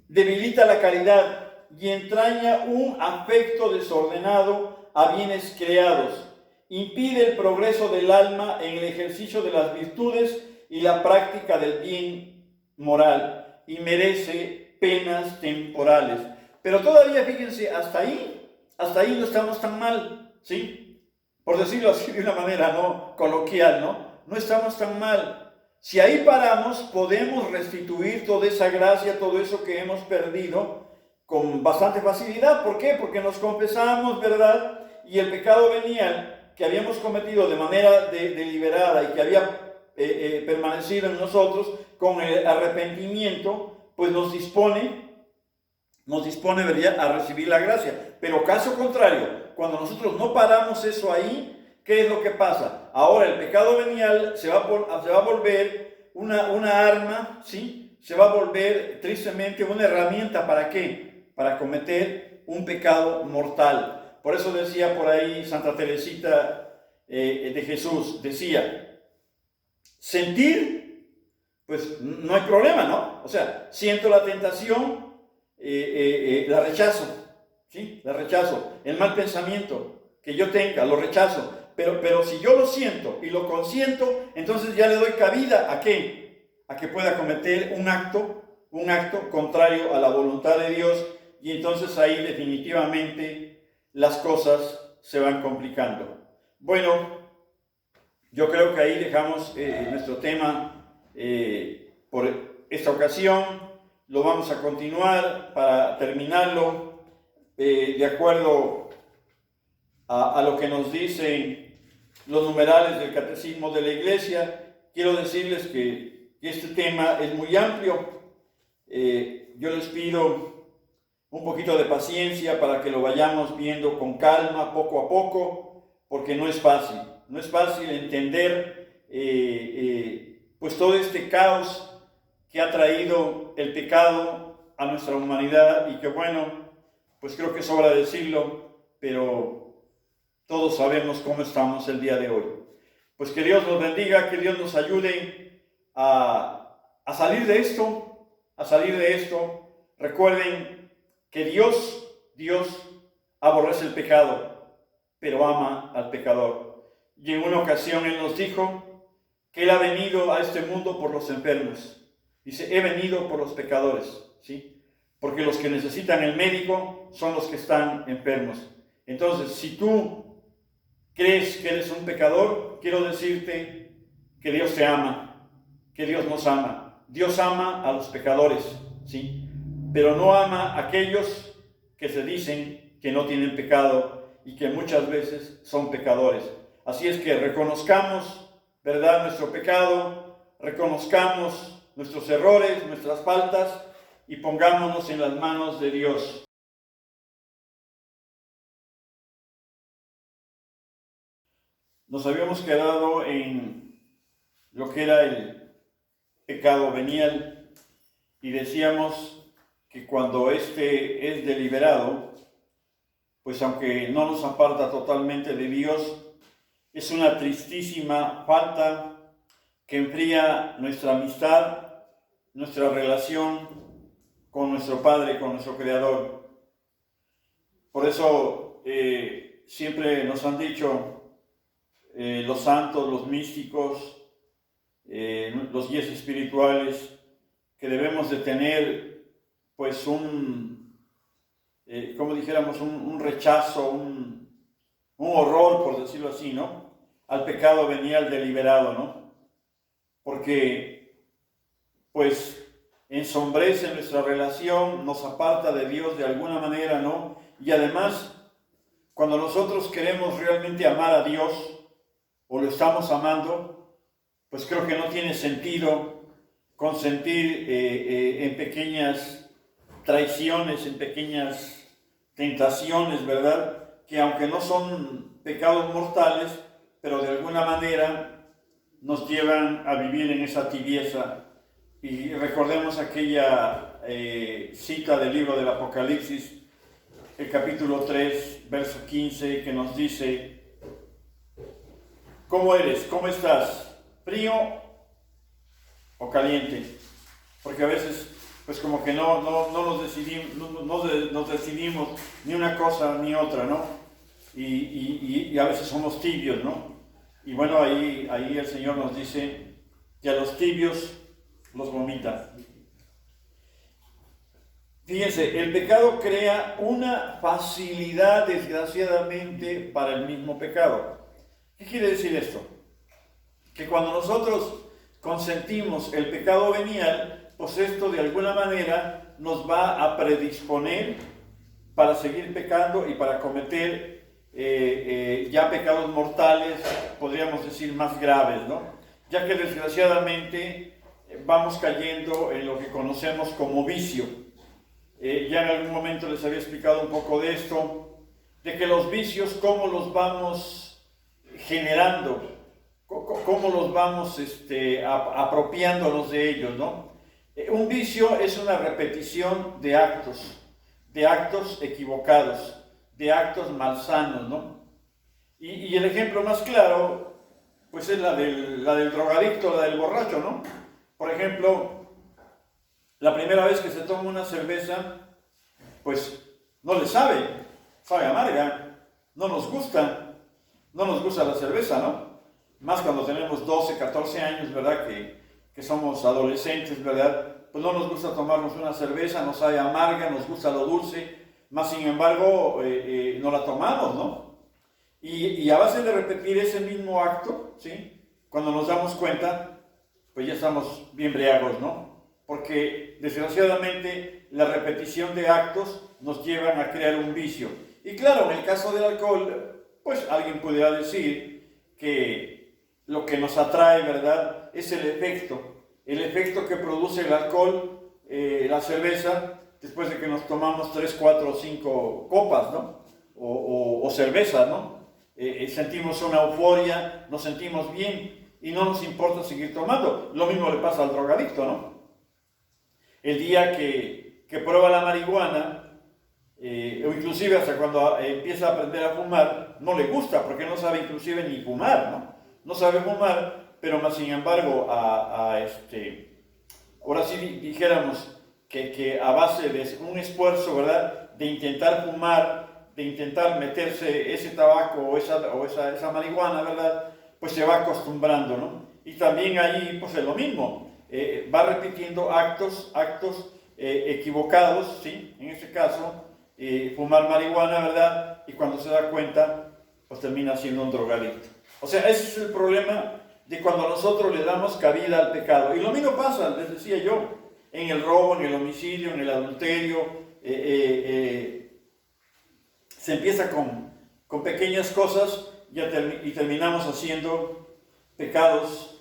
debilita la caridad y entraña un afecto desordenado a bienes creados, impide el progreso del alma en el ejercicio de las virtudes y la práctica del bien moral, y merece penas temporales. Pero todavía, fíjense, hasta ahí no estamos tan mal, ¿sí? Por decirlo así de una manera no coloquial, no estamos tan mal. Si ahí paramos, podemos restituir toda esa gracia, todo eso que hemos perdido con bastante facilidad. ¿Por qué? Porque nos confesamos, ¿verdad? Y el pecado venial que habíamos cometido de manera deliberada y que había permanecido en nosotros, con el arrepentimiento, pues nos dispone, ¿verdad?, a recibir la gracia. Pero caso contrario, cuando nosotros no paramos eso ahí, ¿qué es lo que pasa? Ahora el pecado venial se va a volver una arma, ¿sí? Se va a volver tristemente una herramienta. ¿Para qué? Para cometer un pecado mortal. Por eso decía por ahí Santa Teresita de Jesús, decía, sentir, pues no hay problema, ¿no? O sea, siento la tentación, la rechazo, ¿sí? La rechazo. El mal pensamiento que yo tenga, lo rechazo. Pero si yo lo siento y lo consiento, entonces ya le doy cabida ¿a qué? A que pueda cometer un acto contrario a la voluntad de Dios, y entonces ahí definitivamente las cosas se van complicando. Bueno, yo creo que ahí dejamos nuestro tema por esta ocasión. Lo vamos a continuar para terminarlo de acuerdo a lo que nos dicen los numerales del Catecismo de la Iglesia. Quiero decirles que este tema es muy amplio. Yo les pido un poquito de paciencia para que lo vayamos viendo con calma, poco a poco, porque no es fácil entender pues todo este caos que ha traído el pecado a nuestra humanidad, y que bueno, pues creo que sobra decirlo, pero todos sabemos cómo estamos el día de hoy. Pues que Dios nos bendiga, que Dios nos ayude a salir de esto, Recuerden que Dios aborrece el pecado, pero ama al pecador. Y en una ocasión Él nos dijo que Él ha venido a este mundo por los enfermos. Dice, he venido por los pecadores, ¿sí? Porque los que necesitan el médico son los que están enfermos. Entonces, si tú crees que eres un pecador, quiero decirte que Dios te ama, que Dios nos ama. Dios ama a los pecadores, ¿sí? Pero no ama a aquellos que se dicen que no tienen pecado y que muchas veces son pecadores. Así es que reconozcamos, ¿verdad?, nuestro pecado, reconozcamos nuestros errores, nuestras faltas y pongámonos en las manos de Dios. Nos habíamos quedado en lo que era el pecado venial y decíamos que cuando este es deliberado, pues aunque no nos aparta totalmente de Dios, es una tristísima falta que enfría nuestra amistad, nuestra relación con nuestro Padre, con nuestro Creador. Por eso siempre nos han dicho los santos, los místicos, los guías espirituales, que debemos de tener pues como dijéramos, un rechazo, un horror, por decirlo así, ¿no?, al pecado venial deliberado, ¿no? Porque pues ensombrece nuestra relación, nos aparta de Dios de alguna manera, ¿no? Y además, cuando nosotros queremos realmente amar a Dios, o lo estamos amando, pues creo que no tiene sentido consentir en pequeñas traiciones, en pequeñas tentaciones, ¿verdad?, que aunque no son pecados mortales, pero de alguna manera nos llevan a vivir en esa tibieza. Y recordemos aquella cita del libro del Apocalipsis, el capítulo 3, verso 15, que nos dice: ¿cómo eres? ¿Cómo estás? ¿Frío o caliente? Porque a veces pues como que no nos decidimos ni una cosa ni otra, ¿no? Y a veces somos tibios, ¿no? Y bueno, ahí el Señor nos dice que a los tibios los vomita. Fíjense, el pecado crea una facilidad, desgraciadamente, para el mismo pecado. ¿Qué quiere decir esto? Que cuando nosotros consentimos el pecado venial, pues esto de alguna manera nos va a predisponer para seguir pecando y para cometer ya pecados mortales, podríamos decir más graves, ¿no? Ya que desgraciadamente vamos cayendo en lo que conocemos como vicio. Ya en algún momento les había explicado un poco de esto, de que los vicios, cómo los vamos generando, cómo los vamos apropiándonos de ellos, ¿no? Un vicio es una repetición de actos equivocados, de actos malsanos, ¿no? Y el ejemplo más claro, pues es la del drogadicto, la del borracho, ¿no? Por ejemplo, la primera vez que se toma una cerveza, pues no le sabe amarga, no nos gusta la cerveza, ¿no? Más cuando tenemos 12, 14 años, ¿verdad? Que somos adolescentes, ¿verdad? Pues no nos gusta tomarnos una cerveza, nos sabe amarga, nos gusta lo dulce, más sin embargo no la tomamos, ¿no? Y a base de repetir ese mismo acto, ¿sí?, cuando nos damos cuenta, pues ya estamos bien briagos, ¿no? Porque desgraciadamente la repetición de actos nos llevan a crear un vicio. Y claro, en el caso del alcohol, pues alguien pudiera decir que lo que nos atrae, ¿verdad?, es el efecto que produce el alcohol, la cerveza, después de que nos tomamos 3, 4 o 5 copas, ¿no? O cerveza, ¿no? Sentimos una euforia, nos sentimos bien y no nos importa seguir tomando. Lo mismo le pasa al drogadicto, ¿no? El día que prueba la marihuana, o inclusive hasta cuando empieza a aprender a fumar, no le gusta porque no sabe inclusive ni fumar, ¿no? No sabe fumar, pero más sin embargo, ahora sí dijéramos que a base de un esfuerzo, ¿verdad?, de intentar fumar, de intentar meterse ese tabaco o esa marihuana, ¿verdad?, pues se va acostumbrando, ¿no? Y también ahí pues es lo mismo, va repitiendo actos equivocados, ¿sí? En este caso, fumar marihuana, ¿verdad? Y cuando se da cuenta, pues termina siendo un drogadicto. O sea, ese es el problema de cuando nosotros le damos cabida al pecado. Y lo mismo pasa, les decía yo, en el robo, en el homicidio, en el adulterio. Se empieza con pequeñas cosas y terminamos haciendo pecados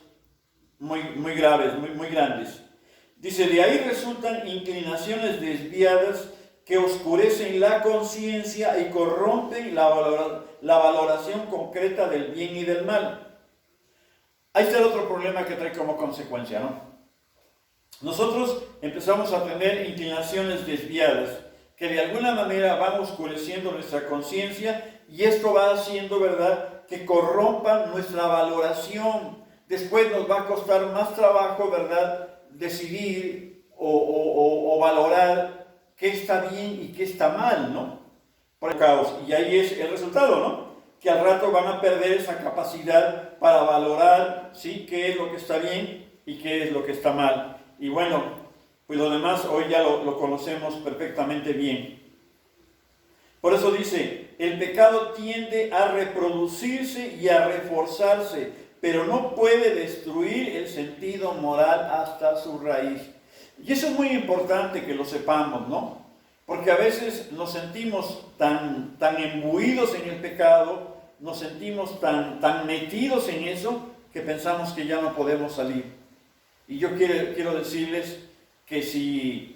muy graves, muy grandes. Dice, de ahí resultan inclinaciones desviadas que oscurecen la conciencia y corrompen la valoración concreta del bien y del mal. Ahí está el otro problema que trae como consecuencia, ¿no? Nosotros empezamos a tener inclinaciones desviadas que de alguna manera van oscureciendo nuestra conciencia y esto va haciendo, ¿verdad?, que corrompan nuestra valoración. Después nos va a costar más trabajo, ¿verdad?, decidir o valorar qué está bien y qué está mal, ¿no? Por el caos. Y ahí es el resultado, ¿no? Que al rato van a perder esa capacidad para valorar, ¿sí?, qué es lo que está bien y qué es lo que está mal. Y bueno, pues lo demás hoy ya lo conocemos perfectamente bien. Por eso dice, el pecado tiende a reproducirse y a reforzarse, pero no puede destruir el sentido moral hasta su raíz. Y eso es muy importante que lo sepamos, ¿no? Porque a veces nos sentimos tan imbuidos en el pecado, nos sentimos tan metidos en eso, que pensamos que ya no podemos salir. Y yo quiero decirles que si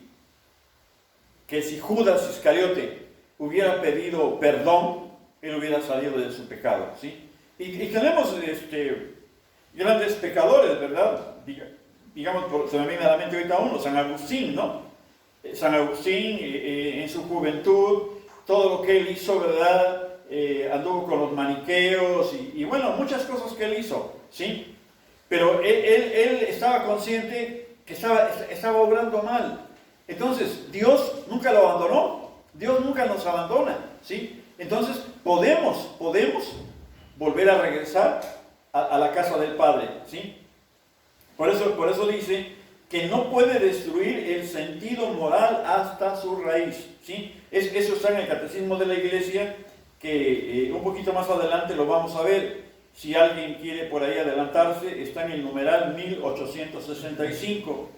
Judas Iscariote hubiera pedido perdón, él hubiera salido de su pecado, ¿sí? Y tenemos grandes pecadores, ¿verdad? Digamos, se me viene a la mente ahorita uno, San Agustín, ¿no? San Agustín, en su juventud, todo lo que él hizo, ¿verdad? Anduvo con los maniqueos y bueno, muchas cosas que él hizo, ¿sí? Pero él estaba consciente que estaba obrando mal. Entonces, Dios nunca lo abandonó. Dios nunca nos abandona, ¿sí? Entonces, podemos volver a regresar a la casa del Padre, ¿sí? Por eso dice que no puede destruir el sentido moral hasta su raíz, ¿sí? Eso está en el Catecismo de la Iglesia, que un poquito más adelante lo vamos a ver. Si alguien quiere por ahí adelantarse, está en el numeral 1865.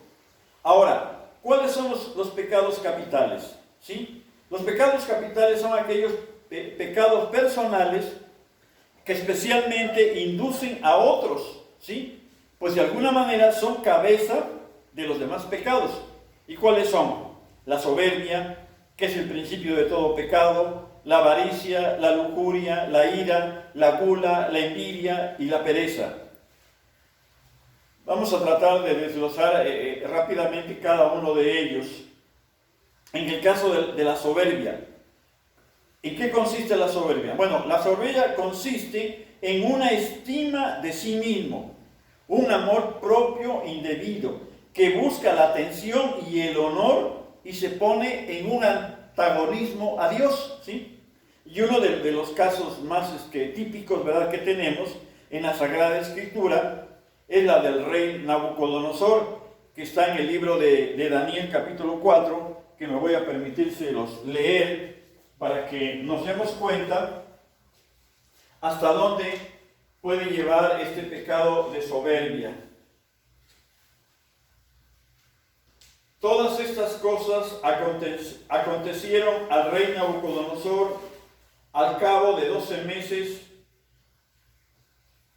Ahora, ¿cuáles son los pecados capitales? ¿Sí? Los pecados capitales son aquellos pecados personales que especialmente inducen a otros, ¿sí? Pues de alguna manera son cabeza de los demás pecados. ¿Y cuáles son? La soberbia, que es el principio de todo pecado, la avaricia, la lujuria, la ira, la gula, la envidia y la pereza. Vamos a tratar de desglosar rápidamente cada uno de ellos. En el caso de la soberbia, ¿en qué consiste la soberbia? Bueno, la soberbia consiste en una estima de sí mismo, un amor propio indebido, que busca la atención y el honor y se pone en un antagonismo a Dios, ¿sí? Y uno de los casos más típicos, ¿verdad?, que tenemos en la Sagrada Escritura es la del rey Nabucodonosor, que está en el libro de Daniel capítulo 4, que me voy a permitírselos leer para que nos demos cuenta hasta dónde puede llevar este pecado de soberbia. Todas estas cosas acontecieron al rey Nabucodonosor. Al cabo de 12 meses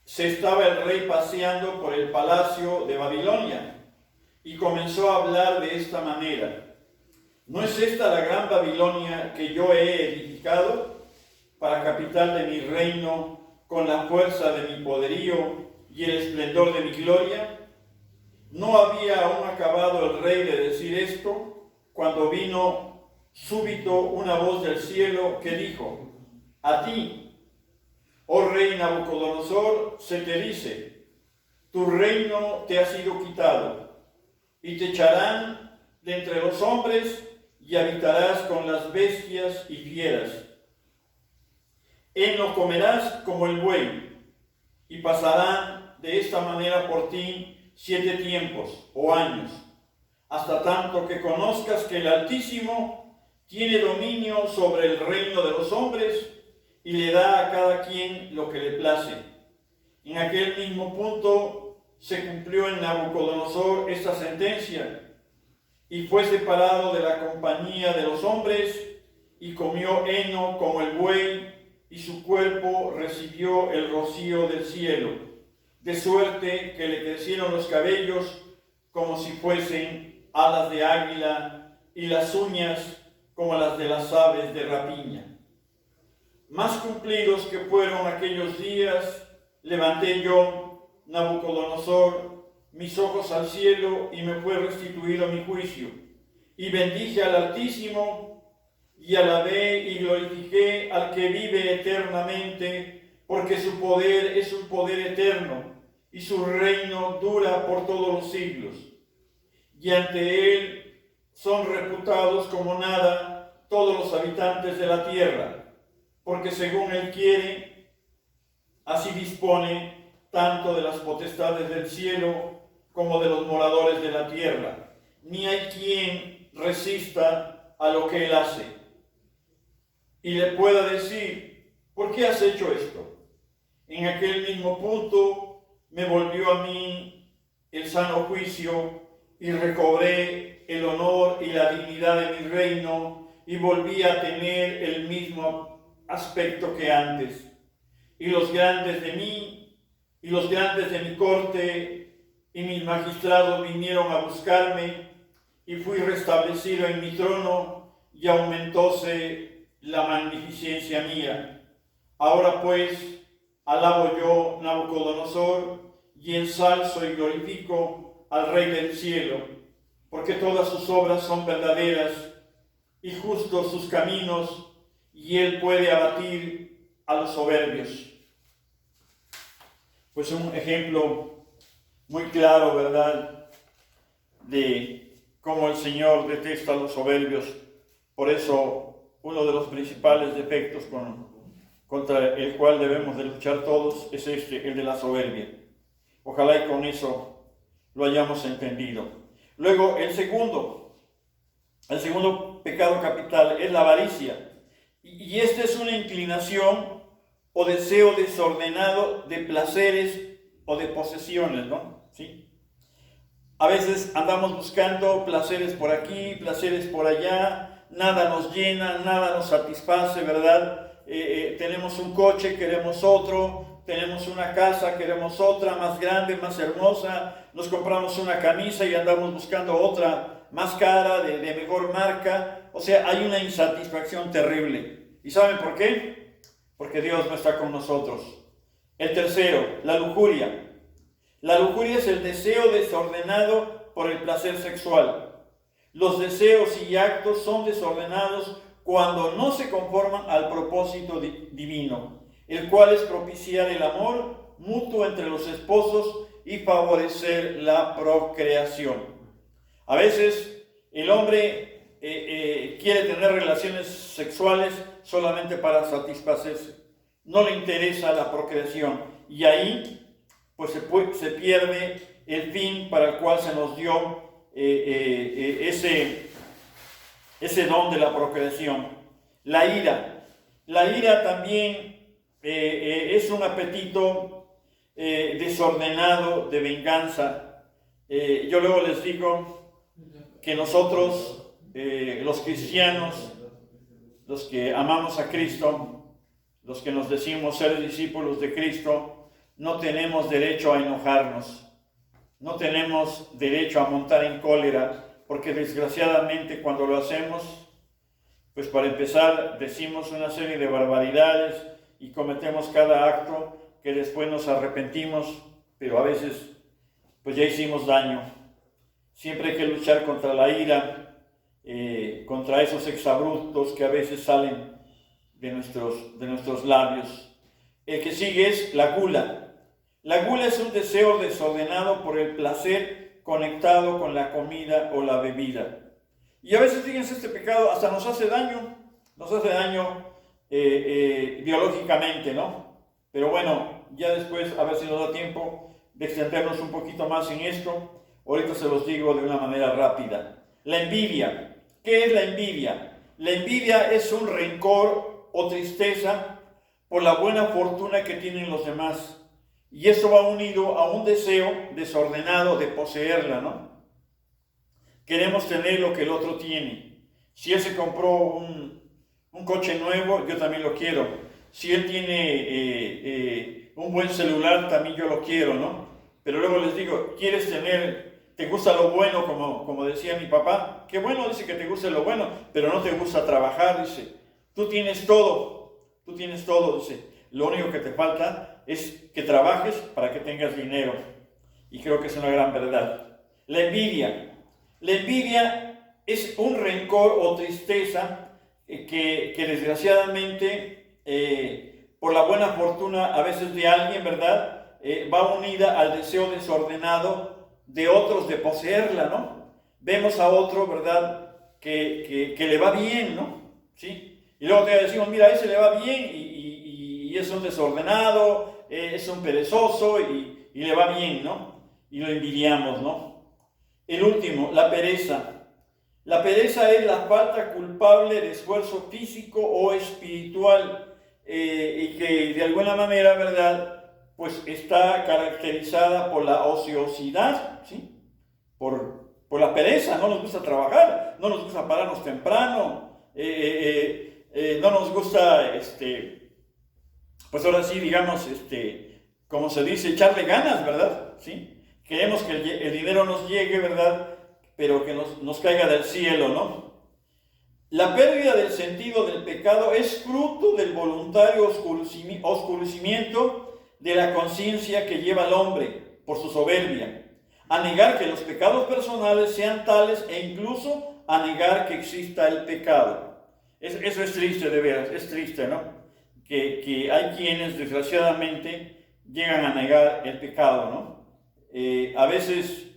se estaba el rey paseando por el palacio de Babilonia y comenzó a hablar de esta manera: ¿no es esta la gran Babilonia que yo he edificado para capital de mi reino, con la fuerza de mi poderío y el esplendor de mi gloria? ¿No había aún acabado el rey de decir esto cuando vino súbito una voz del cielo que dijo: a ti, oh rey Nabucodonosor, se te dice, tu reino te ha sido quitado, y te echarán de entre los hombres, y habitarás con las bestias y fieras. Heno comerás como el buey, y pasarán de esta manera por ti 7 tiempos o años, hasta tanto que conozcas que el Altísimo tiene dominio sobre el reino de los hombres y le da a cada quien lo que le place. En aquel mismo punto se cumplió en Nabucodonosor esta sentencia, y fue separado de la compañía de los hombres, y comió heno como el buey, y su cuerpo recibió el rocío del cielo, de suerte que le crecieron los cabellos como si fuesen alas de águila, y las uñas como las de las aves de rapiña. Más cumplidos que fueron aquellos días, levanté yo, Nabucodonosor, mis ojos al cielo, y me fue restituido mi juicio, y bendije al Altísimo, y alabé y glorifiqué al que vive eternamente, porque su poder es un poder eterno, y su reino dura por todos los siglos. Y ante él son reputados como nada todos los habitantes de la tierra, porque según él quiere, así dispone tanto de las potestades del cielo como de los moradores de la tierra. Ni hay quien resista a lo que él hace y le pueda decir: ¿por qué has hecho esto? En aquel mismo punto me volvió a mí el sano juicio, y recobré el honor y la dignidad de mi reino, y volví a tener el mismo aspecto que antes. Y los grandes de mi corte y mis magistrados vinieron a buscarme, y fui restablecido en mi trono, y aumentóse la magnificencia mía. Ahora pues, alabo yo, Nabucodonosor, y ensalzo y glorifico al Rey del cielo, porque todas sus obras son verdaderas, y justos sus caminos, y él puede abatir a los soberbios. Pues un ejemplo muy claro, ¿verdad?, de cómo el Señor detesta a los soberbios. Por eso, uno de los principales defectos contra el cual debemos de luchar todos es el de la soberbia. Ojalá y con eso lo hayamos entendido. Luego, el segundo pecado capital es la avaricia. Y esta es una inclinación o deseo desordenado de placeres o de posesiones, ¿no? ¿Sí? A veces andamos buscando placeres por aquí, placeres por allá, nada nos llena, nada nos satisface, ¿verdad? Tenemos un coche, queremos otro, tenemos una casa, queremos otra, más grande, más hermosa, nos compramos una camisa y andamos buscando otra más cara, de mejor marca. O sea, hay una insatisfacción terrible. ¿Y saben por qué? Porque Dios no está con nosotros. El tercero, la lujuria. La lujuria es el deseo desordenado por el placer sexual. Los deseos y actos son desordenados cuando no se conforman al propósito divino, el cual es propiciar el amor mutuo entre los esposos y favorecer la procreación. A veces el hombre quiere tener relaciones sexuales solamente para satisfacerse. No le interesa la procreación, y ahí pues se pierde el fin para el cual se nos dio ese don de la procreación. La ira también es un apetito desordenado de venganza. Yo luego les digo que nosotros, los cristianos, los que amamos a Cristo, los que nos decimos ser discípulos de Cristo, no tenemos derecho a enojarnos, no tenemos derecho a montar en cólera, porque desgraciadamente cuando lo hacemos, pues para empezar decimos una serie de barbaridades y cometemos cada acto que después nos arrepentimos, pero a veces pues ya hicimos daño. Siempre hay que luchar contra la ira, contra esos exabruptos que a veces salen de nuestros labios. El que sigue es la gula. La gula es un deseo desordenado por el placer conectado con la comida o la bebida. Y a veces, fíjense, este pecado hasta nos hace daño biológicamente, ¿no? Pero bueno, ya después, a ver si nos da tiempo, de extendernos un poquito más en esto. Ahorita se los digo de una manera rápida. La envidia. ¿Qué es la envidia? La envidia es un rencor o tristeza por la buena fortuna que tienen los demás. Y eso va unido a un deseo desordenado de poseerla, ¿no? Queremos tener lo que el otro tiene. Si él se compró un coche nuevo, yo también lo quiero. Si él tiene un buen celular, también yo lo quiero, ¿no? Pero luego les digo, ¿quieres tener, te gusta lo bueno, como decía mi papá? Qué bueno, dice que te gusta lo bueno, pero no te gusta trabajar, dice. Tú tienes todo, dice. Lo único que te falta es que trabajes para que tengas dinero. Y creo que es una gran verdad. La envidia. La envidia es un rencor o tristeza que desgraciadamente por la buena fortuna a veces de alguien, ¿verdad? Va unida al deseo desordenado de otros de poseerla, ¿no? Vemos a otro, ¿verdad? Que le va bien, ¿no? ¿Sí? Y luego te decimos, mira, a ese le va bien y es un desordenado, es un perezoso y le va bien, ¿no? Y lo envidiamos, ¿no? El último, la pereza. La pereza es la falta culpable de esfuerzo físico o espiritual y que de alguna manera, ¿verdad? Pues está caracterizada por la ociosidad, ¿sí? Por la pereza, no nos gusta trabajar, no nos gusta pararnos temprano, no nos gusta, pues ahora sí, digamos, como se dice, echarle ganas, ¿verdad? ¿Sí? Queremos que el dinero nos llegue, ¿verdad? Pero que nos caiga del cielo, ¿no? La pérdida del sentido del pecado es fruto del voluntario oscurecimiento de la conciencia que lleva al hombre por su soberbia, a negar que los pecados personales sean tales e incluso a negar que exista el pecado. Eso es triste, de veras, es triste, ¿no? Que hay quienes, desgraciadamente, llegan a negar el pecado, ¿no? A veces,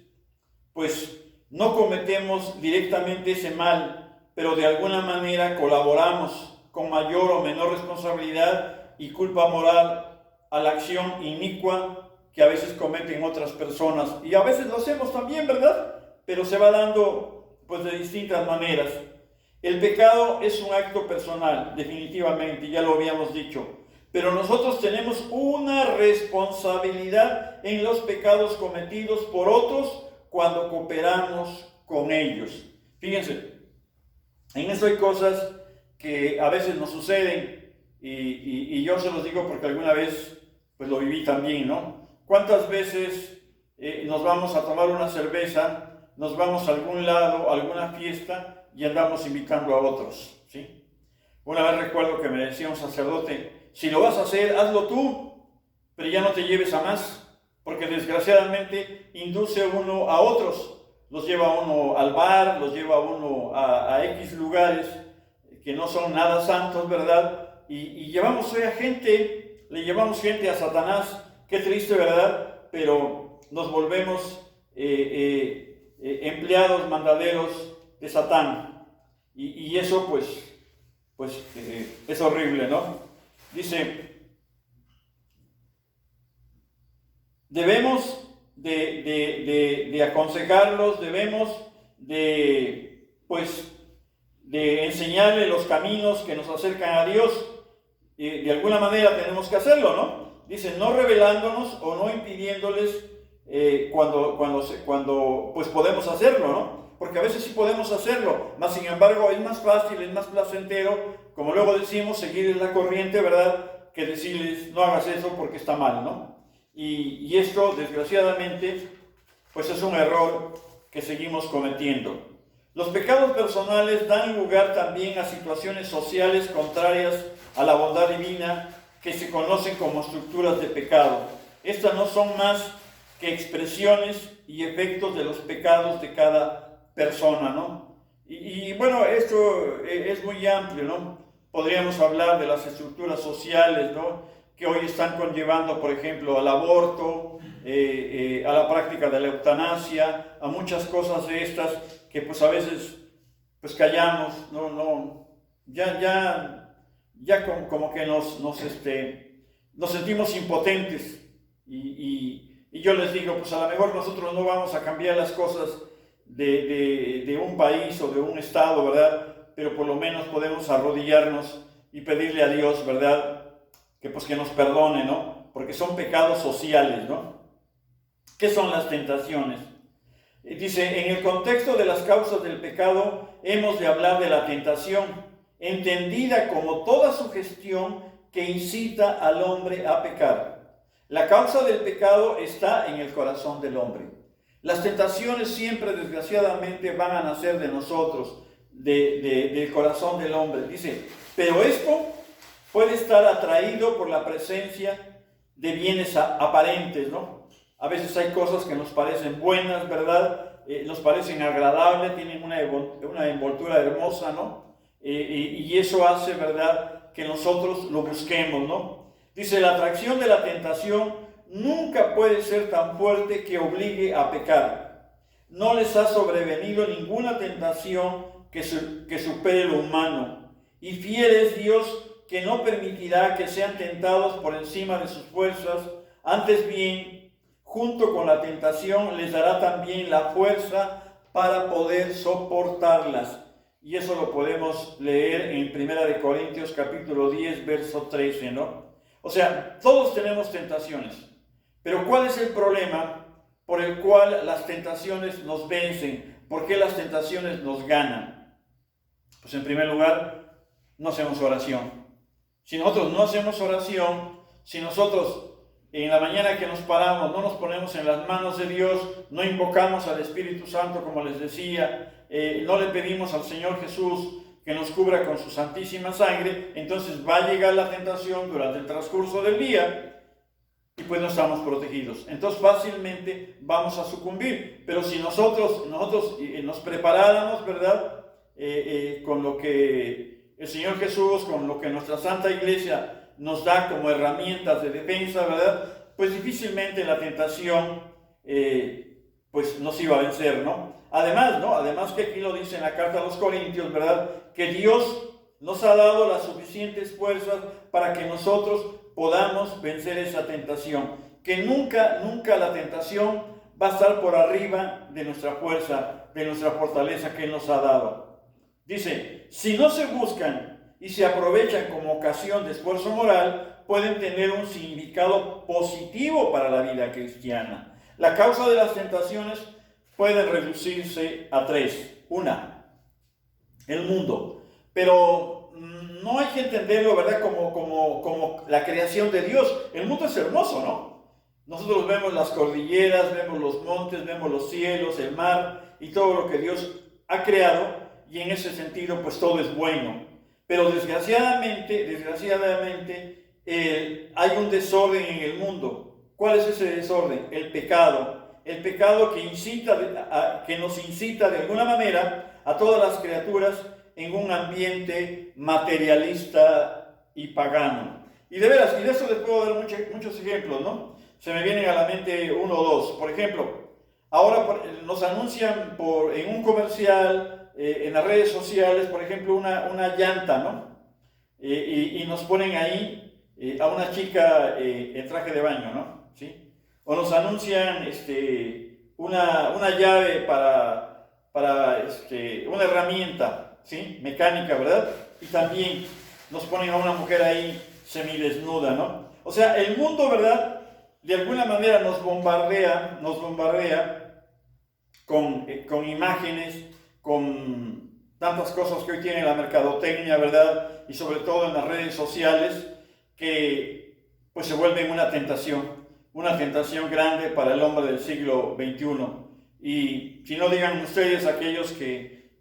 pues, no cometemos directamente ese mal, pero de alguna manera colaboramos con mayor o menor responsabilidad y culpa moral a la acción inicua que a veces cometen otras personas. Y a veces lo hacemos también, ¿verdad? Pero se va dando, pues, de distintas maneras. El pecado es un acto personal, definitivamente, ya lo habíamos dicho. Pero nosotros tenemos una responsabilidad en los pecados cometidos por otros cuando cooperamos con ellos. Fíjense, en eso hay cosas que a veces nos suceden y yo se los digo porque alguna vez pues lo viví también, ¿no? ¿Cuántas veces nos vamos a tomar una cerveza, nos vamos a algún lado, a alguna fiesta y andamos invitando a otros, ¿sí? Una vez recuerdo que me decía un sacerdote, si lo vas a hacer, hazlo tú, pero ya no te lleves a más, porque desgraciadamente induce uno a otros, los lleva uno al bar, los lleva uno a X lugares que no son nada santos, ¿verdad? Y llevamos hoy a gente, le llevamos gente a Satanás, qué triste, ¿verdad? Pero nos volvemos empleados, mandaderos de Satán, y eso pues es horrible, ¿no? Dice, debemos de aconsejarlos, debemos de enseñarles los caminos que nos acercan a Dios. De alguna manera tenemos que hacerlo, ¿no? Dice, no revelándonos o no impidiéndoles cuando pues podemos hacerlo, ¿no? Porque a veces sí podemos hacerlo, mas sin embargo es más fácil, es más placentero, como luego decimos, seguir la corriente, ¿verdad? Que decirles, no hagas eso porque está mal, ¿no? Y esto, desgraciadamente, pues es un error que seguimos cometiendo. Los pecados personales dan lugar también a situaciones sociales contrarias a la bondad divina que se conocen como estructuras de pecado. Estas no son más que expresiones y efectos de los pecados de cada persona, ¿no? Y bueno, esto es muy amplio, ¿no? Podríamos hablar de las estructuras sociales, ¿no? Que hoy están conllevando, por ejemplo, al aborto, a la práctica de la eutanasia, a muchas cosas de estas que pues a veces pues callamos, ya como que nos sentimos impotentes y Y yo les digo, pues a lo mejor nosotros no vamos a cambiar las cosas de un país o de un estado, ¿verdad? Pero por lo menos podemos arrodillarnos y pedirle a Dios, ¿verdad? Que pues que nos perdone, ¿no? Porque son pecados sociales, ¿no? ¿Qué son las tentaciones? Dice, en el contexto de las causas del pecado, hemos de hablar de la tentación, entendida como toda sugestión que incita al hombre a pecar. La causa del pecado está en el corazón del hombre. Las tentaciones siempre, desgraciadamente, van a nacer de nosotros, del corazón del hombre. Dice, pero esto puede estar atraído por la presencia de bienes aparentes, ¿no? A veces hay cosas que nos parecen buenas, ¿verdad? Nos parecen agradables, tienen una envoltura hermosa, ¿no? Y eso hace, ¿verdad?, que nosotros lo busquemos, ¿no? Dice, la atracción de la tentación nunca puede ser tan fuerte que obligue a pecar. No les ha sobrevenido ninguna tentación que supere lo humano. Y fiel es Dios, que no permitirá que sean tentados por encima de sus fuerzas. Antes bien, junto con la tentación, les dará también la fuerza para poder soportarlas. Y eso lo podemos leer en 1 Corintios capítulo 10, verso 13, ¿no? O sea, todos tenemos tentaciones, pero ¿cuál es el problema por el cual las tentaciones nos vencen? ¿Por qué las tentaciones nos ganan? Pues en primer lugar, no hacemos oración. Si nosotros no hacemos oración, si nosotros en la mañana que nos paramos no nos ponemos en las manos de Dios, no invocamos al Espíritu Santo como les decía, no le pedimos al Señor Jesús que nos cubra con su santísima sangre, entonces va a llegar la tentación durante el transcurso del día y pues no estamos protegidos. Entonces fácilmente vamos a sucumbir. Pero si nosotros nos preparáramos, ¿verdad? Con lo que el Señor Jesús, con lo que nuestra Santa Iglesia nos da como herramientas de defensa, ¿verdad? Pues difícilmente la tentación pues nos iba a vencer, ¿no? Además que aquí lo dice en la carta a los Corintios, ¿verdad? Que Dios nos ha dado las suficientes fuerzas para que nosotros podamos vencer esa tentación. Que nunca la tentación va a estar por arriba de nuestra fuerza, de nuestra fortaleza que Él nos ha dado. Dice, si no se buscan y se aprovechan como ocasión de esfuerzo moral, pueden tener un significado positivo para la vida cristiana. La causa de las tentaciones puede reducirse a tres. Una, el mundo. Pero no hay que entenderlo, ¿verdad?, como la creación de Dios. El mundo es hermoso, ¿no? Nosotros vemos las cordilleras, vemos los montes, vemos los cielos, el mar y todo lo que Dios ha creado, y en ese sentido pues todo es bueno. Pero desgraciadamente hay un desorden en el mundo. ¿Cuál es ese desorden? El pecado. El pecado que nos incita de alguna manera a todas las criaturas en un ambiente materialista y pagano. Y de veras, y de eso les puedo dar muchos ejemplos, ¿no? Se me vienen a la mente uno o dos. Por ejemplo, ahora nos anuncian en un comercial, en las redes sociales, por ejemplo, una llanta, ¿no? Y nos ponen ahí a una chica en traje de baño, ¿no? ¿Sí? O nos anuncian una llave para una herramienta, ¿sí?, mecánica, ¿verdad? Y también nos ponen a una mujer ahí semidesnuda, ¿no? O sea, el mundo, ¿verdad?, de alguna manera nos bombardea con imágenes, con tantas cosas que hoy tiene la mercadotecnia, ¿verdad? Y sobre todo en las redes sociales, que pues se vuelven una tentación grande para el hombre del siglo XXI. Y si no, digan ustedes aquellos que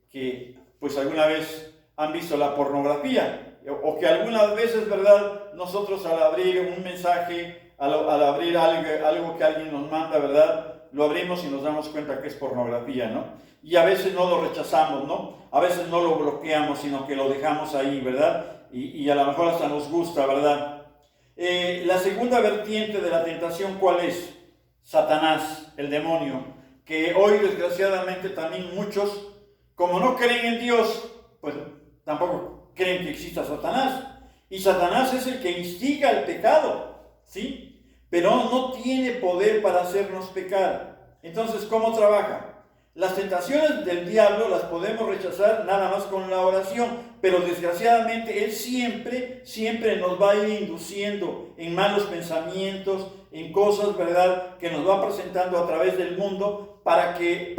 pues alguna vez han visto la pornografía, o que algunas veces, ¿verdad?, nosotros al abrir un mensaje, al abrir algo que alguien nos manda, ¿verdad?, lo abrimos y nos damos cuenta que es pornografía, ¿no? Y a veces no lo rechazamos, ¿no? A veces no lo bloqueamos, sino que lo dejamos ahí, ¿verdad? Y a lo mejor hasta nos gusta, ¿verdad? La segunda vertiente de la tentación, ¿cuál es? Satanás, el demonio, que hoy desgraciadamente también muchos, como no creen en Dios, pues tampoco creen que exista Satanás. Y Satanás es el que instiga el pecado, ¿sí? pero no tiene poder para hacernos pecar. Entonces, ¿cómo trabaja? Las tentaciones del diablo las podemos rechazar nada más con la oración, pero desgraciadamente él siempre nos va a ir induciendo en malos pensamientos, en cosas, ¿verdad?, que nos va presentando a través del mundo para que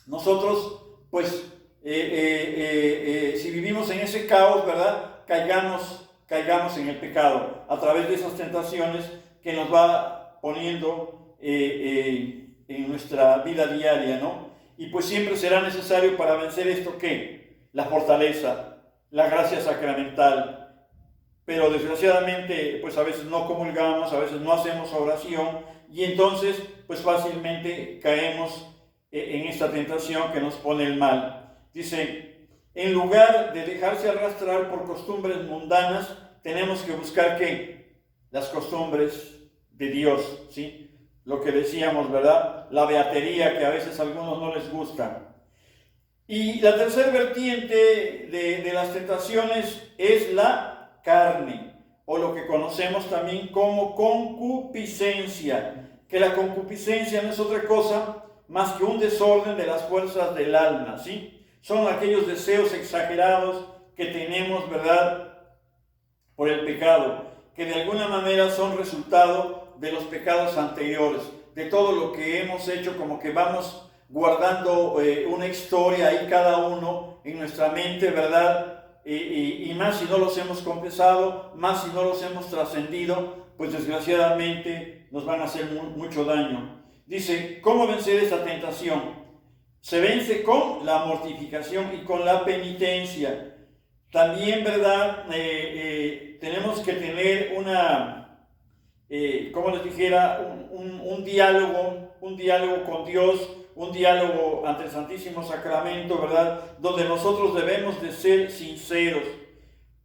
nosotros, pues, si vivimos en ese caos, ¿verdad?, caigamos en el pecado a través de esas tentaciones que nos va poniendo en nuestra vida diaria, ¿no? Y pues siempre será necesario para vencer esto, ¿qué? La fortaleza, la gracia sacramental. Pero desgraciadamente, pues a veces no comulgamos, a veces no hacemos oración, y entonces, pues fácilmente caemos en esta tentación que nos pone el mal. Dice, en lugar de dejarse arrastrar por costumbres mundanas, tenemos que buscar, ¿qué? Las costumbres de Dios, ¿sí? Lo que decíamos, ¿verdad? La beatería, que a veces a algunos no les gusta. Y la tercera vertiente de las tentaciones es la carne, o lo que conocemos también como concupiscencia, que la concupiscencia no es otra cosa más que un desorden de las fuerzas del alma, ¿sí? Son aquellos deseos exagerados que tenemos, ¿verdad?, por el pecado, que de alguna manera son resultado de los pecados anteriores, de todo lo que hemos hecho, como que vamos guardando una historia ahí cada uno en nuestra mente, ¿verdad? Y más si no los hemos confesado, más si no los hemos trascendido, pues desgraciadamente nos van a hacer mucho daño. Dice, ¿cómo vencer esta tentación? Se vence con la mortificación y con la penitencia. También, ¿verdad? Tenemos que tener como les dijera, un diálogo con Dios, un diálogo ante el Santísimo Sacramento, ¿verdad?, donde nosotros debemos de ser sinceros.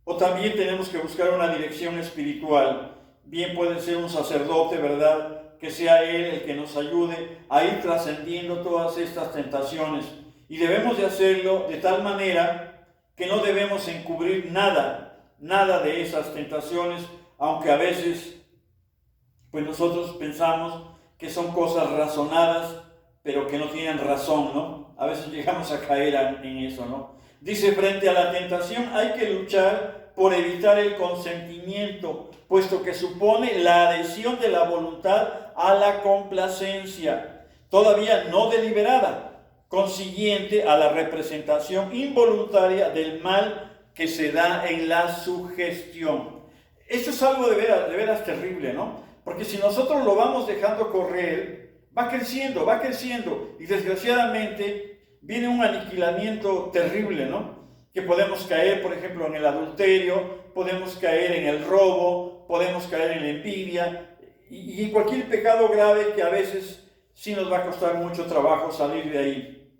O también tenemos que buscar una dirección espiritual. Bien puede ser un sacerdote, ¿verdad?, que sea él el que nos ayude a ir trascendiendo todas estas tentaciones. Y debemos de hacerlo de tal manera que no debemos encubrir nada de esas tentaciones, aunque a veces pues nosotros pensamos que son cosas razonadas, pero que no tienen razón, ¿no? A veces llegamos a caer en eso, ¿no? Dice, frente a la tentación hay que luchar por evitar el consentimiento, puesto que supone la adhesión de la voluntad a la complacencia, todavía no deliberada, consiguiente a la representación involuntaria del mal que se da en la sugestión. Esto es algo de veras terrible, ¿no? Porque si nosotros lo vamos dejando correr, va creciendo, y desgraciadamente viene un aniquilamiento terrible, ¿no? Que podemos caer, por ejemplo, en el adulterio, podemos caer en el robo, podemos caer en la envidia, y en cualquier pecado grave que a veces sí nos va a costar mucho trabajo salir de ahí.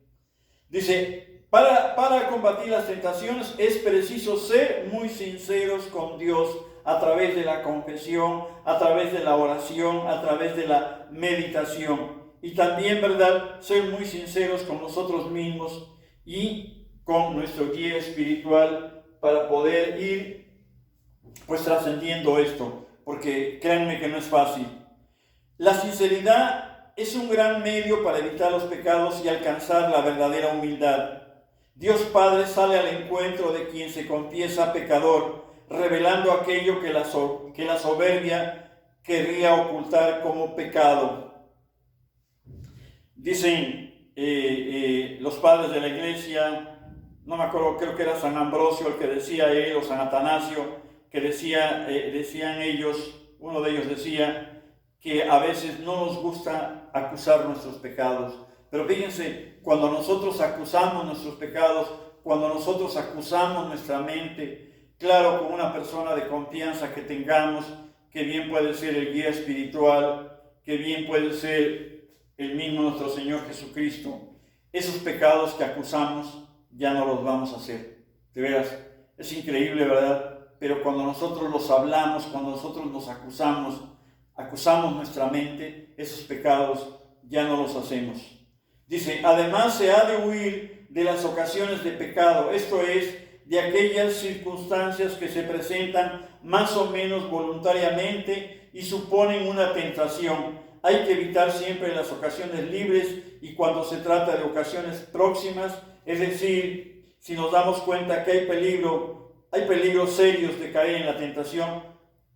Dice, para combatir las tentaciones es preciso ser muy sinceros con Dios, a través de la confesión, a través de la oración, a través de la meditación. Y también, ¿verdad?, ser muy sinceros con nosotros mismos y con nuestro guía espiritual para poder ir, pues, trascendiendo esto, porque créanme que no es fácil. La sinceridad es un gran medio para evitar los pecados y alcanzar la verdadera humildad. Dios Padre sale al encuentro de quien se confiesa pecador, revelando aquello que la soberbia querría ocultar como pecado. Dicen los padres de la iglesia, no me acuerdo, creo que era San Ambrosio el que decía él, o San Atanasio, que decían ellos, uno de ellos decía, que a veces no nos gusta acusar nuestros pecados. Pero fíjense, cuando nosotros acusamos nuestros pecados, cuando nosotros acusamos nuestra mente, claro, con una persona de confianza que tengamos, que bien puede ser el guía espiritual, que bien puede ser el mismo nuestro Señor Jesucristo, esos pecados que acusamos ya no los vamos a hacer. De veras, es increíble, ¿verdad? Pero cuando nosotros los hablamos, cuando nosotros los acusamos nuestra mente, esos pecados ya no los hacemos. Dice, además se ha de huir de las ocasiones de pecado, esto es, de aquellas circunstancias que se presentan más o menos voluntariamente y suponen una tentación. Hay que evitar siempre las ocasiones libres y cuando se trata de ocasiones próximas, es decir, si nos damos cuenta que hay peligros serios de caer en la tentación,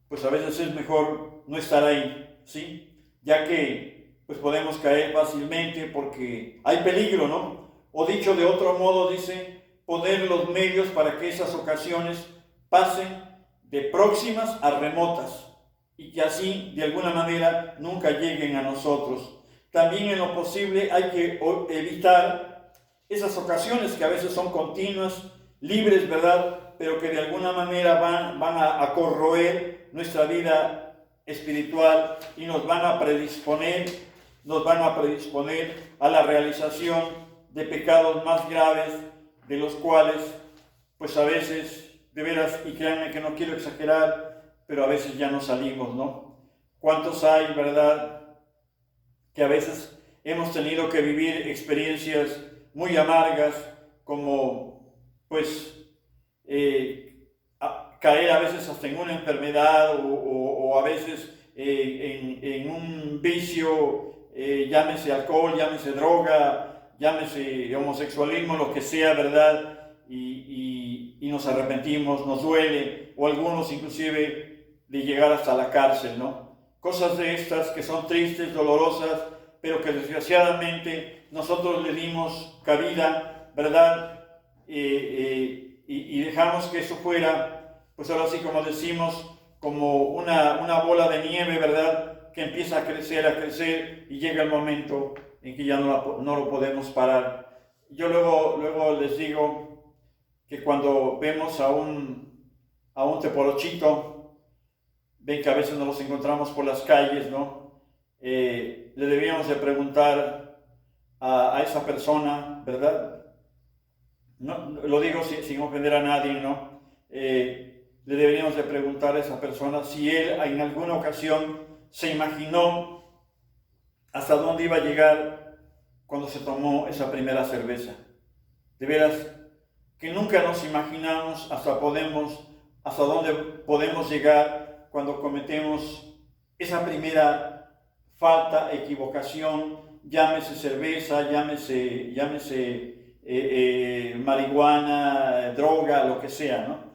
pues a veces es mejor no estar ahí, ¿sí? Ya que pues podemos caer fácilmente porque hay peligro, ¿no? O dicho de otro modo, dice, poner los medios para que esas ocasiones pasen de próximas a remotas y que así, de alguna manera, nunca lleguen a nosotros. También en lo posible hay que evitar esas ocasiones que a veces son continuas, libres, ¿verdad? Pero que de alguna manera van a corroer nuestra vida espiritual y nos van a predisponer a la realización de pecados más graves, de los cuales, pues a veces, de veras, y créanme que no quiero exagerar, pero a veces ya no salimos, ¿no? ¿Cuántos hay, verdad, que a veces hemos tenido que vivir experiencias muy amargas, como, pues, caer a veces hasta en una enfermedad o a veces en un vicio, llámese alcohol, llámese droga, llámese homosexualismo, lo que sea, ¿verdad? Y nos arrepentimos, nos duele, o algunos inclusive de llegar hasta la cárcel, ¿no? Cosas de estas que son tristes, dolorosas, pero que desgraciadamente nosotros le dimos cabida, ¿verdad? Y dejamos que eso fuera, pues ahora sí, como decimos, como una bola de nieve, ¿verdad? Que empieza a crecer y llega el momento en que ya no lo podemos parar. Yo luego les digo que cuando vemos a un teporochito, ven que a veces nos los encontramos por las calles, ¿no? Le debíamos de preguntar a esa persona, ¿verdad? No, lo digo sin ofender a nadie, ¿no? Le deberíamos de preguntar a esa persona si él en alguna ocasión se imaginó hasta dónde iba a llegar cuando se tomó esa primera cerveza. De veras, que nunca nos imaginamos hasta dónde podemos llegar cuando cometemos esa primera falta, equivocación, llámese cerveza, llámese marihuana, droga, lo que sea, ¿no?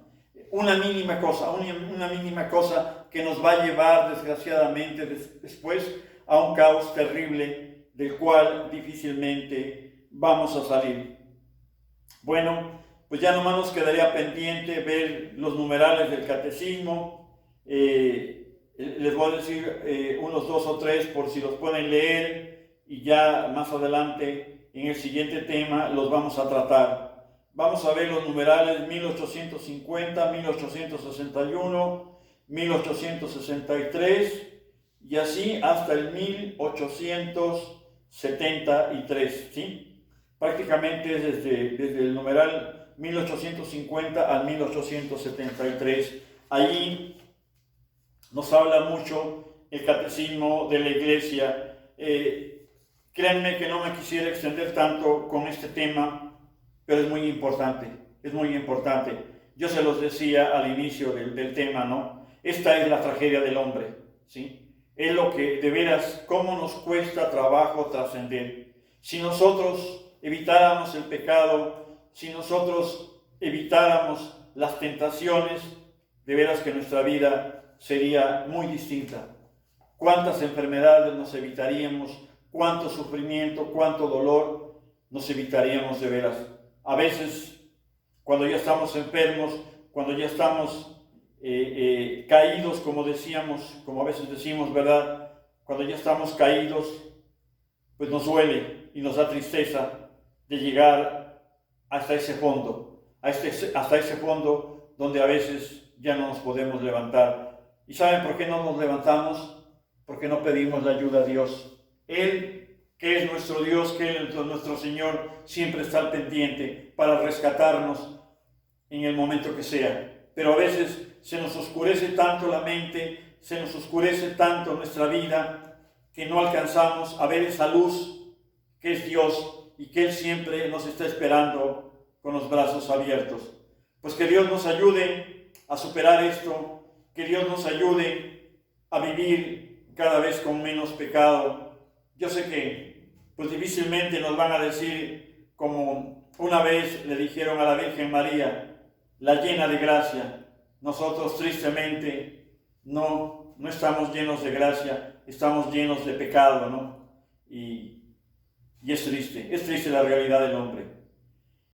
Una mínima cosa que nos va a llevar desgraciadamente después a un caos terrible del cual difícilmente vamos a salir. Bueno, pues ya nomás nos quedaría pendiente ver los numerales del catecismo. Les voy a decir unos 2 o 3 por si los pueden leer y ya más adelante en el siguiente tema los vamos a tratar. Vamos a ver los numerales 1850, 1861, 1863 y así hasta el 1873, ¿sí? Prácticamente es desde el numeral 1850 al 1873. Allí nos habla mucho el catecismo de la Iglesia. Créanme que no me quisiera extender tanto con este tema, pero es muy importante, Yo se los decía al inicio del tema, ¿no? Esta es la tragedia del hombre, ¿sí? Es lo que, de veras, cómo nos cuesta trabajo trascender. Si nosotros evitáramos el pecado, si nosotros evitáramos las tentaciones, de veras que nuestra vida sería muy distinta. Cuántas enfermedades nos evitaríamos, cuánto sufrimiento, cuánto dolor nos evitaríamos de veras. A veces, cuando ya estamos enfermos, cuando ya estamos caídos, como a veces decimos, ¿verdad? Cuando ya estamos caídos, pues nos duele y nos da tristeza de llegar hasta ese fondo, hasta ese fondo donde a veces ya no nos podemos levantar. ¿Y saben por qué no nos levantamos? Porque no pedimos la ayuda a Dios. Él, que es nuestro Dios, que es nuestro Señor, siempre está al pendiente para rescatarnos en el momento que sea. Pero a veces se nos oscurece tanto la mente, se nos oscurece tanto nuestra vida, que no alcanzamos a ver esa luz que es Dios y que Él siempre nos está esperando con los brazos abiertos. Pues que Dios nos ayude a superar esto, que Dios nos ayude a vivir cada vez con menos pecado. Yo sé que pues difícilmente nos van a decir como una vez le dijeron a la Virgen María, la llena de gracia. Nosotros tristemente no estamos llenos de gracia, estamos llenos de pecado, ¿no? Y es triste la realidad del hombre.